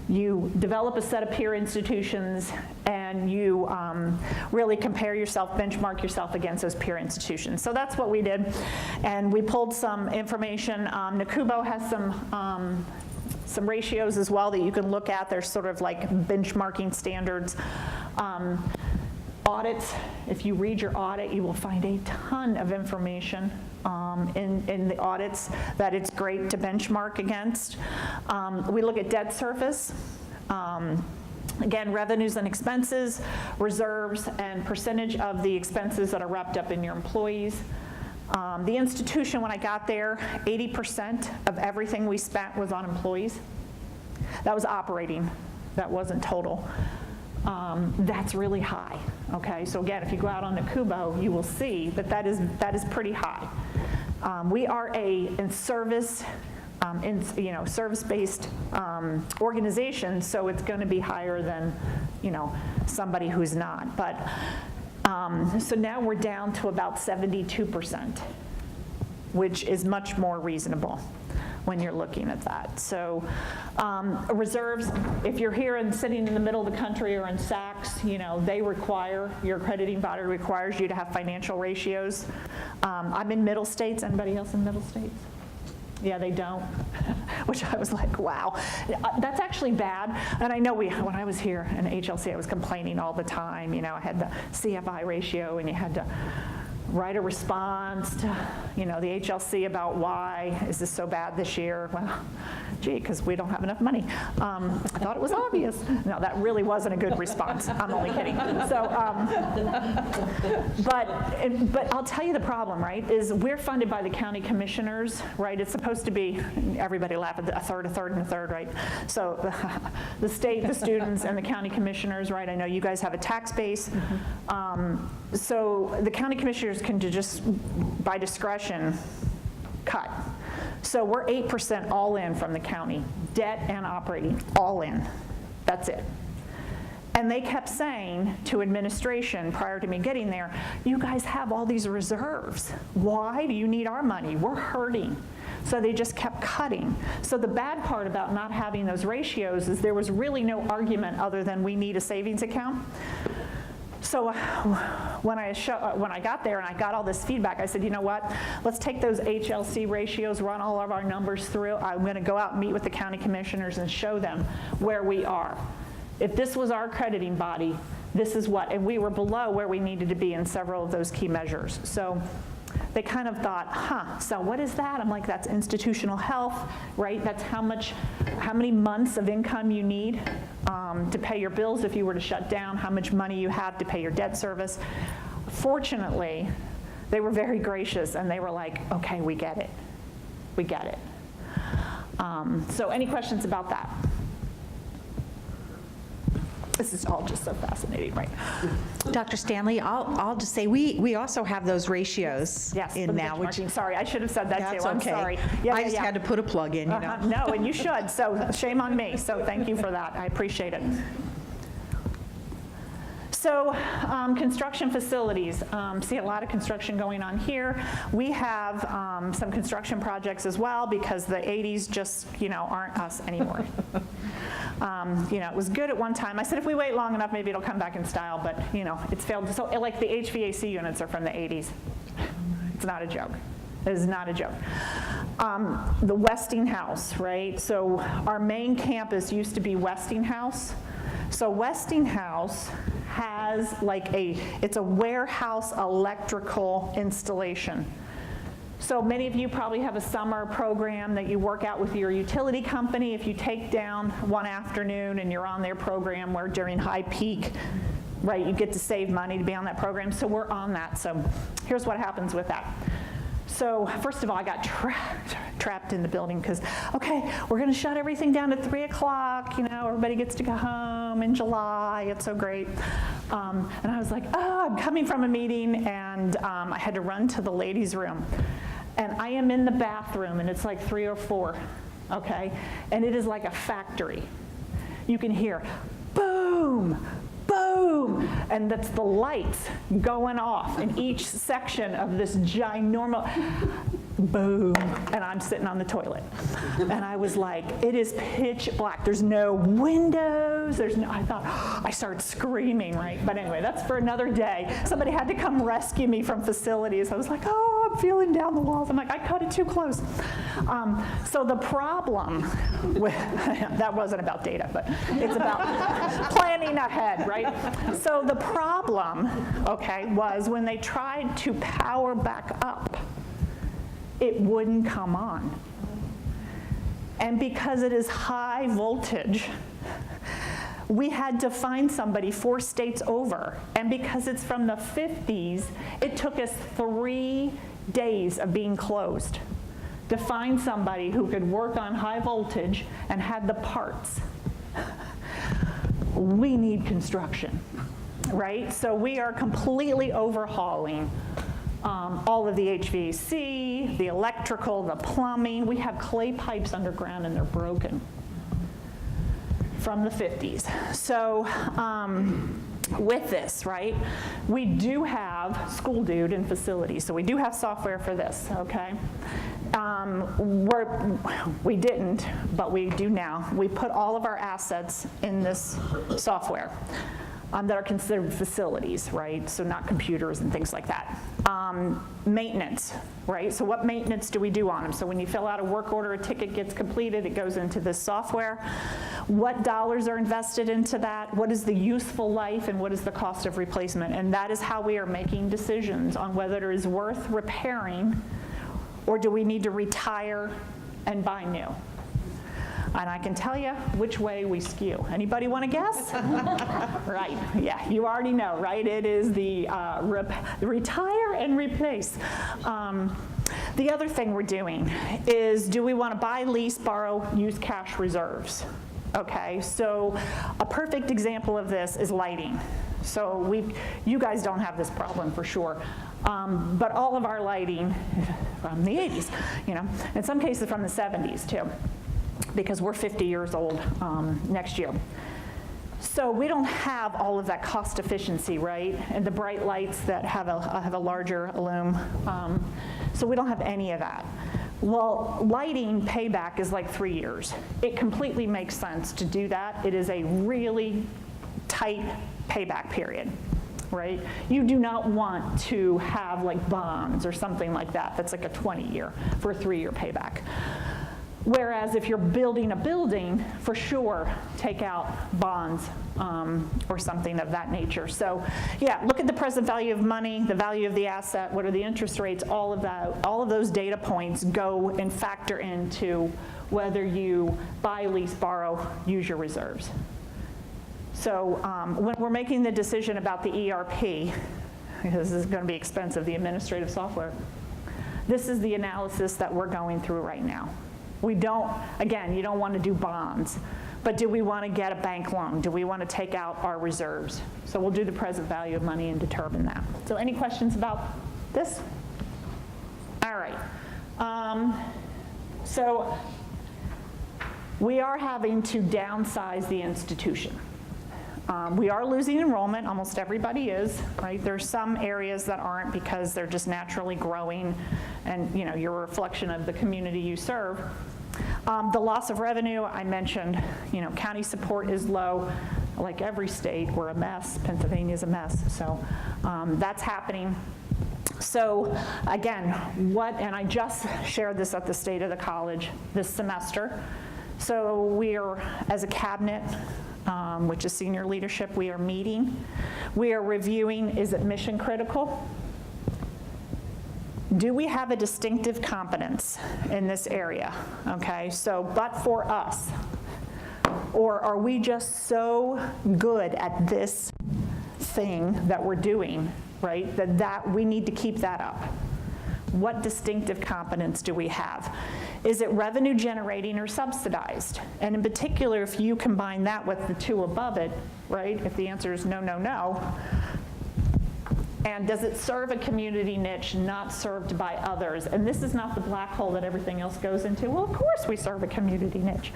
you develop a set of peer institutions and you really compare yourself, benchmark yourself against those peer institutions. So that's what we did. And we pulled some information. Nakubo has some ratios as well that you can look at. They're sort of like benchmarking standards. Audits, if you read your audit, you will find a ton of information in the audits that it's great to benchmark against. We look at debt service. Again, revenues and expenses, reserves, and percentage of the expenses that are wrapped up in your employees. The institution, when I got there, 80% of everything we spent was on employees. That was operating. That wasn't total. That's really high, okay? So again, if you go out on Nakubo, you will see that that is pretty high. We are a service-based organization, so it's going to be higher than, somebody who's not. But so now we're down to about 72%, which is much more reasonable when you're looking at that. So reserves, if you're here and sitting in the middle of the country or in Saks, they require, your accrediting body requires you to have financial ratios. I'm in middle states. Anybody else in middle states? Yeah, they don't, which I was like, wow. That's actually bad. And I know when I was here in HLC, I was complaining all the time. I had the CFI ratio, and you had to write a response to, the HLC about why is this so bad this year? Well, gee, because we don't have enough money. I thought it was obvious. No, that really wasn't a good response. I'm only kidding. So, but I'll tell you the problem, right, is we're funded by the county commissioners, right? It's supposed to be, everybody laugh at a third, and a third, right? So the state, the students, and the county commissioners, right? I know you guys have a tax base. So the county commissioners can just, by discretion, cut. So we're 8% all in from the county, debt and operating, all in. That's it. And they kept saying to administration prior to me getting there, you guys have all these reserves. Why do you need our money? We're hurting. So they just kept cutting. So the bad part about not having those ratios is there was really no argument other than we need a savings account. So when I got there and I got all this feedback, I said, you know what? Let's take those HLC ratios, run all of our numbers through. I'm going to go out and meet with the county commissioners and show them where we are. If this was our accrediting body, this is what, and we were below where we needed to be in several of those key measures. So they kind of thought, so what is that? I'm like, that's institutional health, right? That's how many months of income you need to pay your bills if you were to shut down, how much money you have to pay your debt service. Fortunately, they were very gracious and they were like, okay, we get it. We get it. So any questions about that? This is all just so fascinating, right? Dr. Stanley, I'll just say we also have those ratios Yes, in now. Which, sorry, I should have said that that's too. I'm okay. sorry. I just had to put a plug in, you know. No, and you should, so shame on me. So thank you for that. I appreciate it. So construction facilities, see a lot of construction going on here. We have some construction projects as well because the 80s just, aren't us anymore. It was good at one time. I said if we wait long enough, maybe it'll come back in style, but it's failed. So like the HVAC units are from the 80s. It's not a joke. It is not a joke. The Westinghouse, right? So our main campus used to be Westinghouse. So Westinghouse has it's a warehouse electrical installation. So many of you probably have a summer program that you work out with your utility company. If you take down one afternoon and you're on their program where during high peak, right, you get to save money to be on that program. So we're on that. So here's what happens with that. So first of all, I got trapped in the building because, okay, we're going to shut everything down at 3 o'clock. You know, everybody gets to go home in July. It's so great. And I was like, oh, I'm coming from a meeting, and I had to run to the ladies' room. And I am in the bathroom, and it's like 3 or 4, okay? And it is like a factory. You can hear boom, boom, and that's the lights going off in each section of this ginormous boom, and I'm sitting on the toilet. And I was like, it is pitch black. There's no windows. I started screaming, right? But anyway, that's for another day. Somebody had to come rescue me from facilities. I was like, oh, I'm feeling down the walls. I'm like, I cut it too close. So the problem with, that wasn't about data, but it's about planning ahead, right? So the problem, okay, was when they tried to power back up, it wouldn't come on. And because it is high voltage, we had to find somebody 4 states over. And because it's from the 50s, it took us 3 days of being closed to find somebody who could work on high voltage and had the parts. We need construction, right? So we are completely overhauling all of the HVAC, the electrical, the plumbing. We have clay pipes underground and they're broken from the 50s. So with this, right, we do have School Dude in facilities. So we do have software for this, okay? We didn't, but we do now. We put all of our assets in this software. That are considered facilities, right? So not computers and things like that. Maintenance, right? So what maintenance do we do on them? So when you fill out a work order, a ticket gets completed, it goes into this software. What dollars are invested into that? What is the useful life and what is the cost of replacement? And that is how we are making decisions on whether it is worth repairing or do we need to retire and buy new. And I can tell you which way we skew. Anybody want to guess? Right, yeah, you already know, right? It is the retire and replace. The other thing we're doing is, do we want to buy, lease, borrow, use cash reserves? Okay, so a perfect example of this is lighting. So you guys don't have this problem for sure. But all of our lighting from the 80s, you know, in some cases from the 70s too, because we're 50 years old next year. So we don't have all of that cost efficiency, right? And the bright lights that have a larger lume. So we don't have any of that. Well, lighting payback is like 3 years. It completely makes sense to do that. It is a really tight payback period, right? You do not want to have like bonds or something like that. That's like a 20-year for a 3-year payback. Whereas if you're building a building, for sure, take out bonds or something of that nature. So yeah, look at the present value of money, the value of the asset, what are the interest rates, all of that, all of those data points go and factor into whether you buy, lease, borrow, use your reserves. So when we're making the decision about the ERP, because this is going to be expensive, the administrative software, this is the analysis that we're going through right now. We don't, again, you don't want to do bonds, but do we want to get a bank loan? Do we want to take out our reserves? So we'll do the present value of money and determine that. So any questions about this? All right. So we are having to downsize the institution. We are losing enrollment, almost everybody is, right? There's some areas that aren't because they're just naturally growing and, you know, you're a reflection of the community you serve. The loss of revenue, I mentioned, you know, county support is low. Like every state, we're a mess. Pennsylvania's a mess, so that's happening. So again, and I just shared this at the State of the College this semester. So we are, as a cabinet, which is senior leadership, we are meeting. We are reviewing, is it mission critical? do we have a distinctive competence in this area? Okay, so but for us, or are we just so good at this thing that we're doing, right, that we need to keep that up? What distinctive competence do we have? Is it revenue generating or subsidized? And in particular, if you combine that with the two above it, right, if the answer is no, no, no, and does it serve a community niche not served by others? And this is not the black hole that everything else goes into. Well, of course we serve a community niche.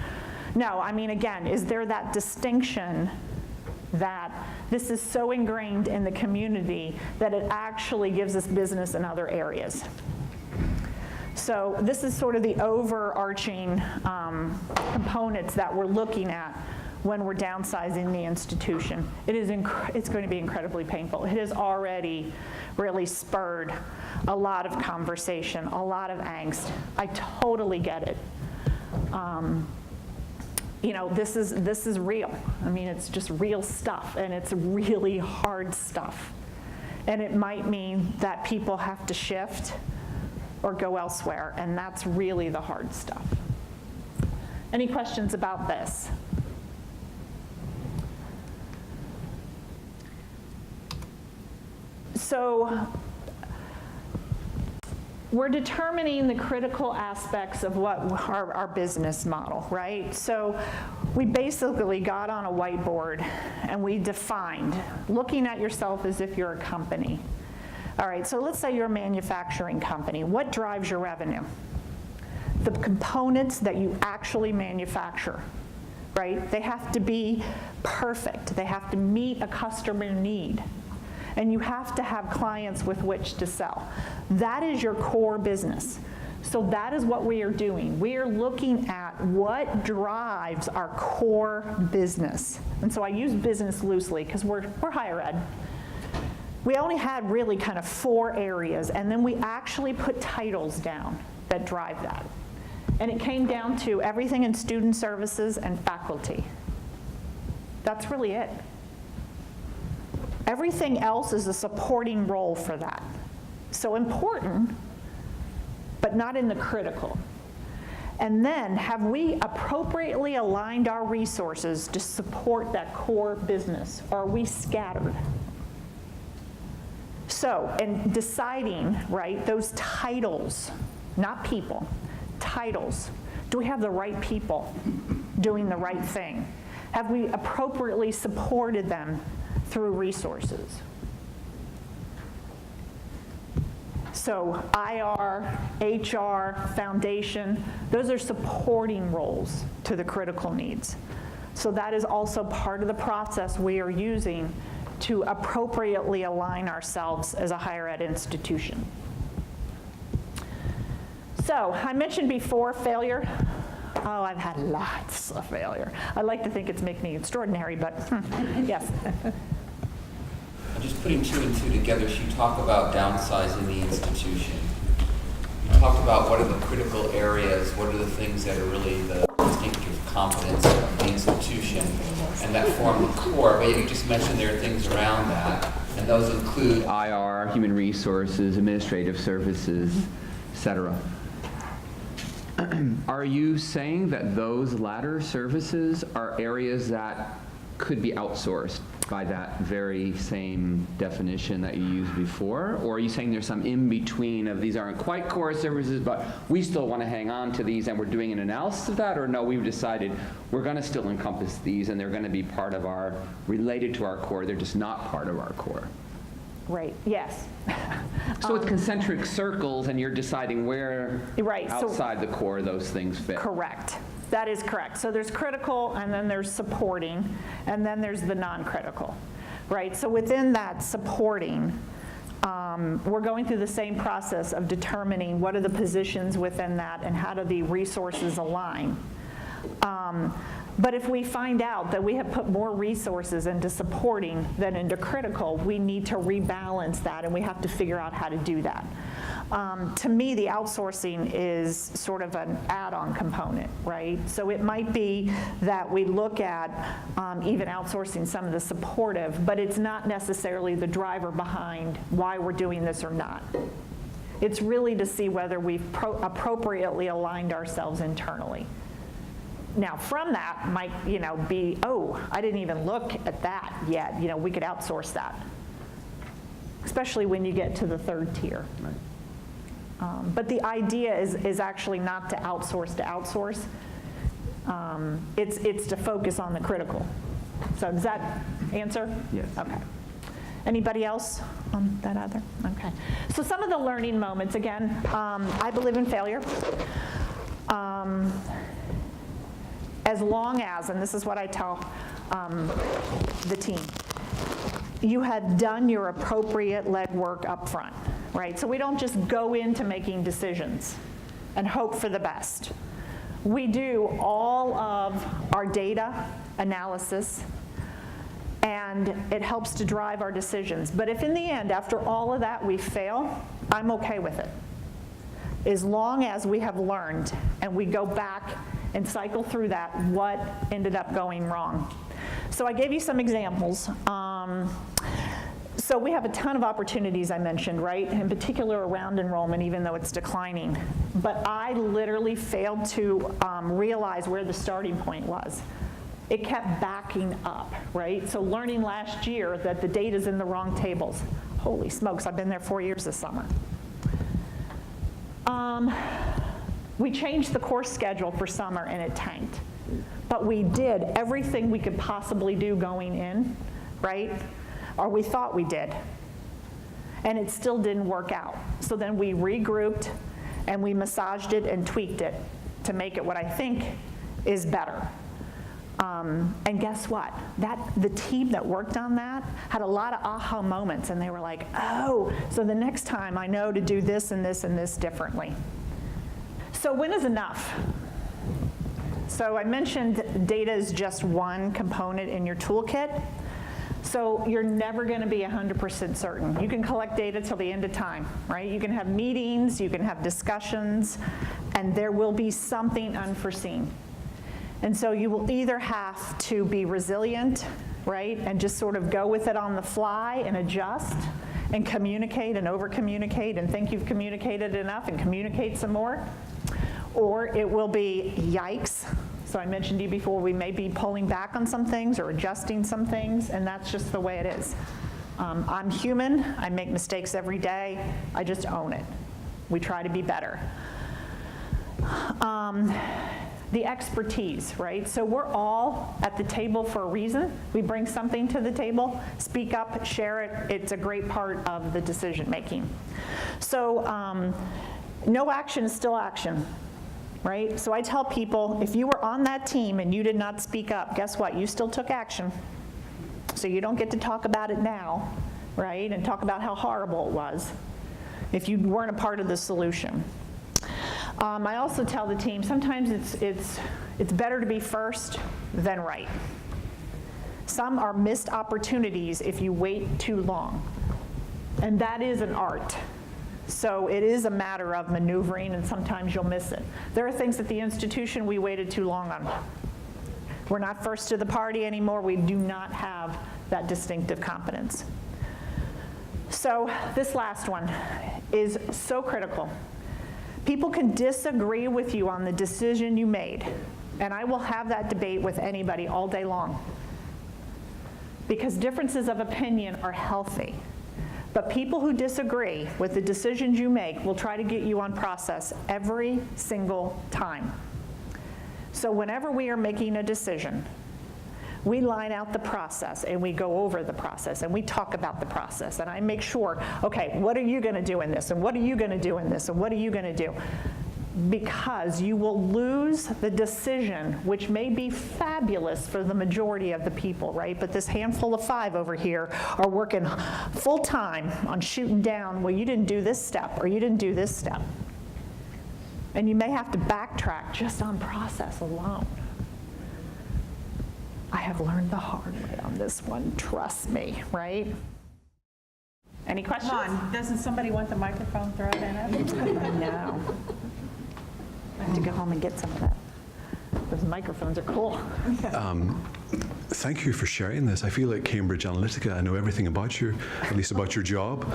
No, I mean, again, is there that distinction that this is so ingrained in the community that it actually gives us business in other areas? So this is sort of the overarching components that we're looking at when we're downsizing the institution. It's going to be incredibly painful. It has already really spurred a lot of conversation, a lot of angst. I totally get it. You know, this is real. I mean, it's just real stuff, and it's really hard stuff. And it might mean that people have to shift or go elsewhere, and that's really the hard stuff. Any questions about this? So we're determining the critical aspects of what our business model, right? So we basically got on a whiteboard and we defined, looking at yourself as if you're a company. All right, so let's say you're a manufacturing company. What drives your revenue? The components that you actually manufacture, right? They have to be perfect. They have to meet a customer need. And you have to have clients with which to sell. That is your core business. So that is what we are doing. We are looking at what drives our core business. And so I use business loosely because we're higher ed. We only had really kind of 4 areas, and then we actually put titles down that drive that. And it came down to everything in student services and faculty. That's really it. Everything else is a supporting role for that. So important, but not in the critical. And then, have we appropriately aligned our resources to support that core business? Or are we scattered? So, in deciding, right, those titles, not people, titles, do we have the right people doing the right thing? Have we appropriately supported them through resources? So IR, HR, foundation, those are supporting roles to the critical needs. So that is also part of the process we are using to appropriately align ourselves as a higher ed institution. So I mentioned before failure. Oh, I've had lots of failure. I like to think it's making me extraordinary, but yes. Just putting 2 and 2 together, you talk about downsizing the institution. You talked about what are the critical areas, what are the things that are really the distinctive competence of the institution, and that form the core. But you just mentioned there are things around that, and those include IR, human resources, administrative services, et cetera. Are you saying that those latter services are areas that could be outsourced by that very same definition that you used before? Or are you saying there's some in-between of these aren't quite core services, but we still want to hang on to these and we're doing an analysis of that? Or no, we've decided we're going to still encompass these and they're going to be part of our, related to our core, they're just not part of our core? Right, yes. So it's concentric circles and you're deciding where right, outside the core those things fit. Correct. That is correct. So there's critical, and then there's supporting, and then there's the non-critical, right? So within that supporting, we're going through the same process of determining what are the positions within that and how do the resources align. But if we find out that we have put more resources into supporting than into critical, we need to rebalance that, and we have to figure out how to do that. To me, the outsourcing is sort of an add-on component, right? So it might be that we look at even outsourcing some of the supportive, but it's not necessarily the driver behind why we're doing this or not. It's really to see whether we've appropriately aligned ourselves internally. Now, from that might, be, oh, I didn't even look at that yet. We could outsource that, especially when you get to the third tier. But the idea is actually not to outsource. It's to focus on the critical. So does that answer? Yes. Okay. Anybody else on that other? Okay. So some of the learning moments, again, I believe in failure. As long as, and this is what I tell the team, you have done your appropriate legwork up front, right? So we don't just go into making decisions and hope for the best. We do all of our data analysis, and it helps to drive our decisions. But if in the end, after all of that, we fail, I'm okay with it. As long as we have learned and we go back and cycle through that, what ended up going wrong. So I gave you some examples. So we have a ton of opportunities I mentioned, right? In particular around enrollment, even though it's declining. But I literally failed to realize where the starting point was. It kept backing up, right? So learning last year that the data's in the wrong tables. Holy smokes, I've been there 4 years this summer. We changed the course schedule for summer and it tanked. But we did everything we could possibly do going in, right? Or we thought we did. And it still didn't work out. So then we regrouped and we massaged it and tweaked it to make it what I think is better. And guess what? The team that worked on that had a lot of aha moments, and they were like, oh, so the next time I know to do this and this and this differently. So when is enough? So I mentioned data is just one component in your toolkit. So you're never going to be 100% certain. You can collect data till the end of time, right? You can have meetings, you can have discussions, and there will be something unforeseen. And so you will either have to be resilient, right, and just sort of go with it on the fly and adjust and communicate and over-communicate and think you've communicated enough and communicate some more. Or it will be, yikes. So I mentioned to you before, we may be pulling back on some things or adjusting some things, and that's just the way it is. I'm human. I make mistakes every day. I just own it. We try to be better. The expertise, right? So we're all at the table for a reason. We bring something to the table, speak up, share it. It's a great part of the decision making. So no action is still action, right? So I tell people, if you were on that team and you did not speak up, guess what? You still took action. So you don't get to talk about it now, right? And talk about how horrible it was if you weren't a part of the solution. I also tell the team, sometimes it's better to be first than right. Some are missed opportunities if you wait too long. And that is an art. So it is a matter of maneuvering, and sometimes you'll miss it. There are things at the institution we waited too long on. We're not first to the party anymore. We do not have that distinctive competence. So this last one is so critical. People can disagree with you on the decision you made, and I will have that debate with anybody all day long, because differences of opinion are healthy. But people who disagree with the decisions you make will try to get you on process every single time. So whenever we are making a decision, we line out the process and we go over the process and we talk about the process, and I make sure, okay, what are you going to do in this, and what are you going to do in this, and what are you going to do? Because you will lose the decision, which may be fabulous for the majority of the people, right? But this handful of 5 over here are working full time on shooting down, well, you didn't do this step, or you didn't do this step. And you may have to backtrack just on process alone. I have learned the hard way on this one, trust me, right? Any questions? Come on, doesn't somebody want the microphone thrown in it? No. I have to go home and get some of that. Those microphones are cool. Thank you for sharing this. I feel like Cambridge Analytica, I know everything about you, at least about your job.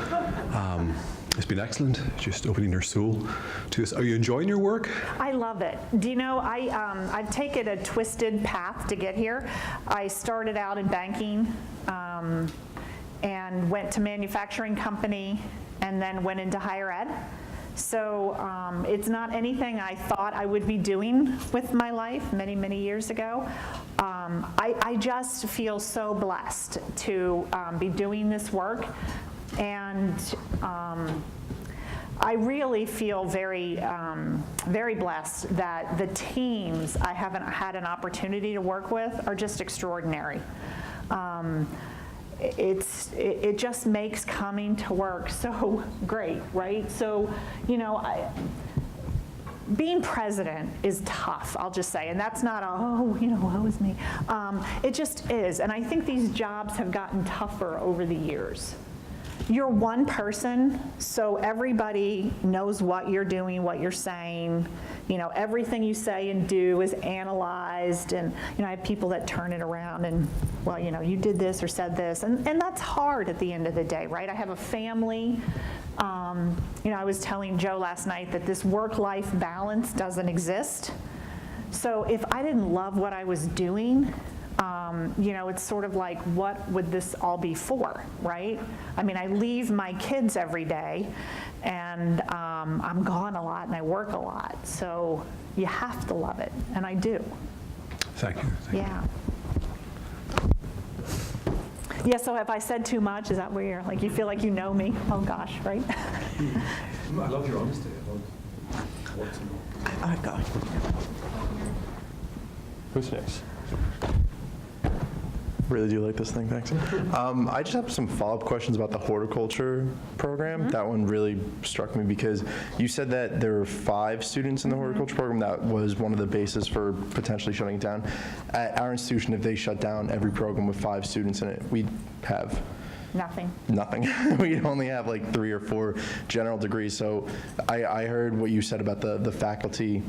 It's been excellent, just opening your soul to us. Are you enjoying your work? I love it. Do you know, I've taken a twisted path to get here. I started out in banking and went to manufacturing company and then went into higher ed. So it's not anything I thought I would be doing with my life many, many years ago. I just feel so blessed to be doing this work, and I really feel very, very blessed that the teams I haven't had an opportunity to work with are just extraordinary. It just makes coming to work so great, right? So, you know, being president is tough, I'll just say, and that's not a, oh, you know, woe is me. It just is, and I think these jobs have gotten tougher over the years. You're one person, so everybody knows what you're doing, what you're saying. You know, everything you say and do is analyzed, and, you know, I have people that turn it around and, well, you know, you did this or said this, and that's hard at the end of the day, right? I have a family. You know, I was telling Joe last night that this work-life balance doesn't exist. So if I didn't love what I was doing, you know, it's sort of like, what would this all be for, right? I mean, I leave my kids every day, and I'm gone a lot, and I work a lot. So you have to love it, and I do. Thank you. Yeah. Yeah, so have I said too much? Is that where you're, like, you feel like you know me? Oh, gosh, right? I love your honesty. Oh, God. Who's next? Really do like this thing, thanks. I just have some follow-up questions about the horticulture program. That one really struck me because you said that there were 5 students in the horticulture program. That was one of the bases for potentially shutting it down. At our institution, if they shut down every program with 5 students in it, we'd have Nothing. We'd only have like 3 or 4 general degrees. So I heard what you said about the faculty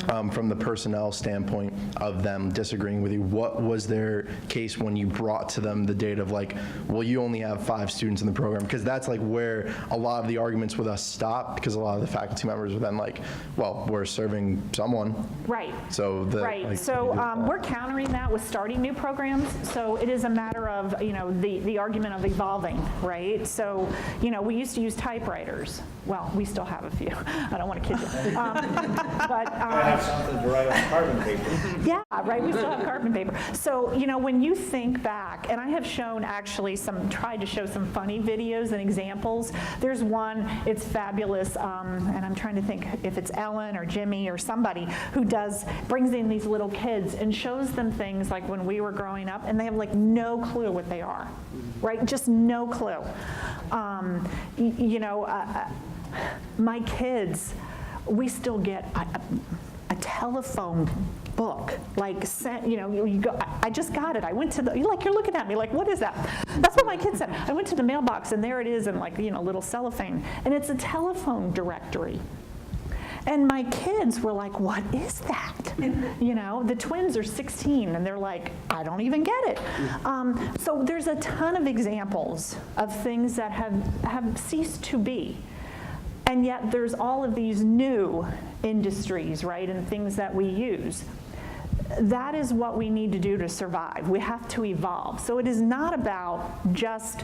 from the personnel standpoint of them disagreeing with you. What was their case when you brought to them the data of like, well, you only have 5 students in the program? Because that's like where a lot of the arguments with us stop, because a lot of the faculty members are then like, well, we're serving someone. Right. So we're countering that with starting new programs. So it is a matter of, you know, the argument of evolving, right? So, you know, we used to use typewriters. Well, we still have a few. I don't want to kid you. But I have something to write on carbon paper. Yeah, right. We still have carbon paper. So, you know, when you think back, and I have shown actually tried to show some funny videos and examples. There's one, it's fabulous, and I'm trying to think if it's Ellen or Jimmy or somebody who brings in these little kids and shows them things like when we were growing up, and they have like no clue what they are, right? Just no clue. You know, my kids, we still get a telephone book, like, you know, you go, I just got it. I went to you're looking at me like, what is that? That's what my kids said. I went to the mailbox, and there it is in, like, you know, little cellophane, and it's a telephone directory. And my kids were like, what is that? You know, the twins are 16, and they're like, I don't even get it. So there's a ton of examples of things that have ceased to be. And yet there's all of these new industries, right, and things that we use. That is what we need to do to survive. We have to evolve. So it is not about just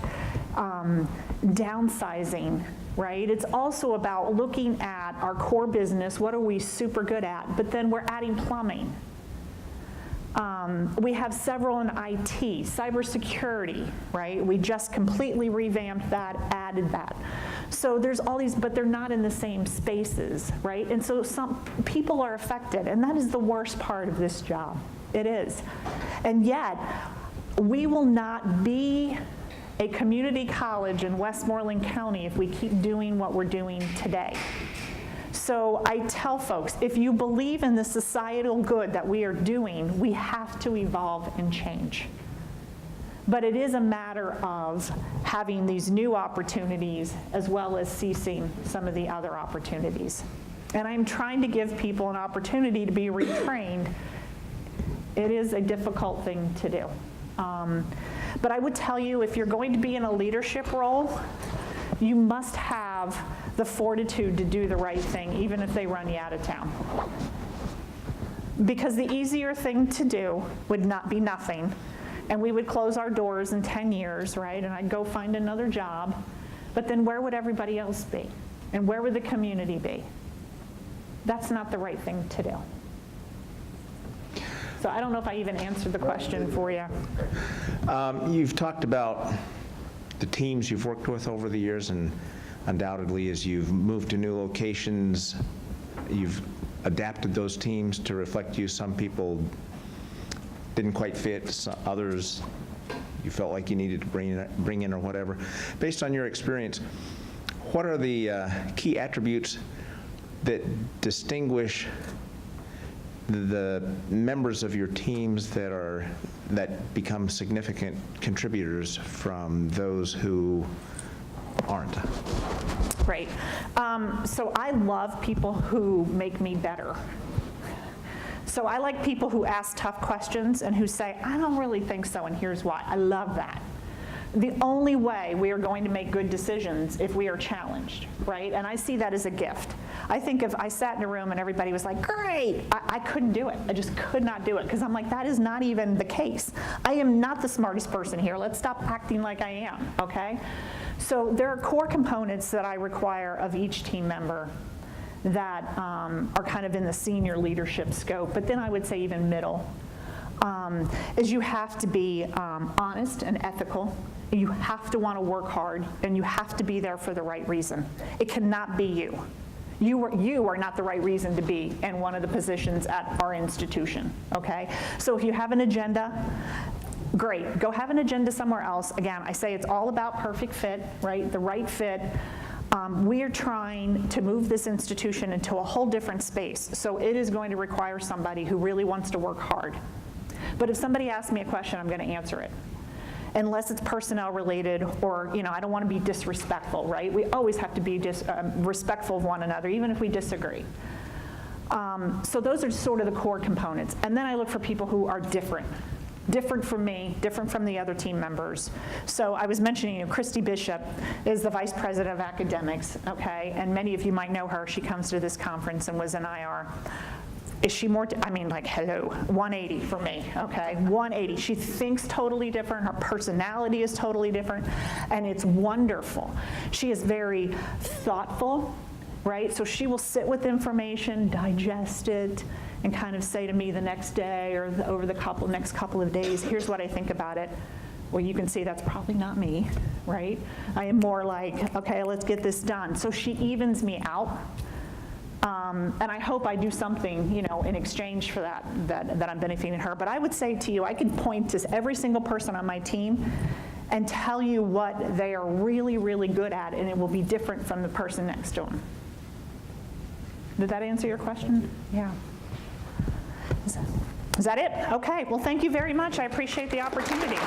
downsizing, right? It's also about looking at our core business, what are we super good at, but then we're adding plumbing. We have several in IT, cybersecurity, right? We just completely revamped that, added that. So there's all these, but they're not in the same spaces, right? And so some people are affected, and that is the worst part of this job. It is. And yet, we will not be a community college in Westmoreland County if we keep doing what we're doing today. So I tell folks, if you believe in the societal good that we are doing, we have to evolve and change. But it is a matter of having these new opportunities as well as ceasing some of the other opportunities. And I'm trying to give people an opportunity to be retrained. It is a difficult thing to do. But I would tell you, if you're going to be in a leadership role, you must have the fortitude to do the right thing, even if they run you out of town. Because the easier thing to do would not be nothing, and we would close our doors in 10 years, right? And I'd go find another job. But then where would everybody else be? And where would the community be? That's not the right thing to do. So I don't know if I even answered the question for you. You've talked about the teams you've worked with over the years, and undoubtedly as you've moved to new locations, you've adapted those teams to reflect you. Some people didn't quite fit, others you felt like you needed to bring in or whatever. Based on your experience, what are the key attributes that distinguish the members of your teams that become significant contributors from those who aren't? Great. So I love people who make me better. So I like people who ask tough questions and who say, I don't really think so, and here's why. I love that. The only way we are going to make good decisions if we are challenged, right? And I see that as a gift. I think if I sat in a room and everybody was like, great, I couldn't do it. I just could not do it, because I'm like, that is not even the case. I am not the smartest person here. Let's stop acting like I am, okay? So there are core components that I require of each team member that are kind of in the senior leadership scope, but then I would say even middle, is you have to be honest and ethical. You have to want to work hard, and you have to be there for the right reason. It cannot be you. You are not the right reason to be in one of the positions at our institution, okay? So if you have an agenda, great, go have an agenda somewhere else. Again, I say it's all about perfect fit, right? The right fit. We are trying to move this institution into a whole different space. So it is going to require somebody who really wants to work hard. But if somebody asks me a question, I'm going to answer it. Unless it's personnel related, or, you know, I don't want to be disrespectful, right? We always have to be respectful of one another, even if we disagree. So those are sort of the core components. And then I look for people who are different from me, different from the other team members. So I was mentioning, you know, Christy Bishop is the Vice President of Academics, okay? And many of you might know her. She comes to this conference and was an IR. Is she more, I mean, like, hello, 180 for me, okay? 180. She thinks totally different. Her personality is totally different, and it's wonderful. She is very thoughtful, right? So she will sit with information, digest it, and kind of say to me the next day or over the next couple of days, here's what I think about it. Well, you can see that's probably not me, right? I am more like, okay, let's get this done. So she evens me out. And I hope I do something, you know, in exchange for that I'm benefiting her. But I would say to you, I could point to every single person on my team and tell you what they are really, really good at, and it will be different from the person next to them. Did that answer your question? Yeah. Is that it? Okay. Well, thank you very much. I appreciate the opportunity.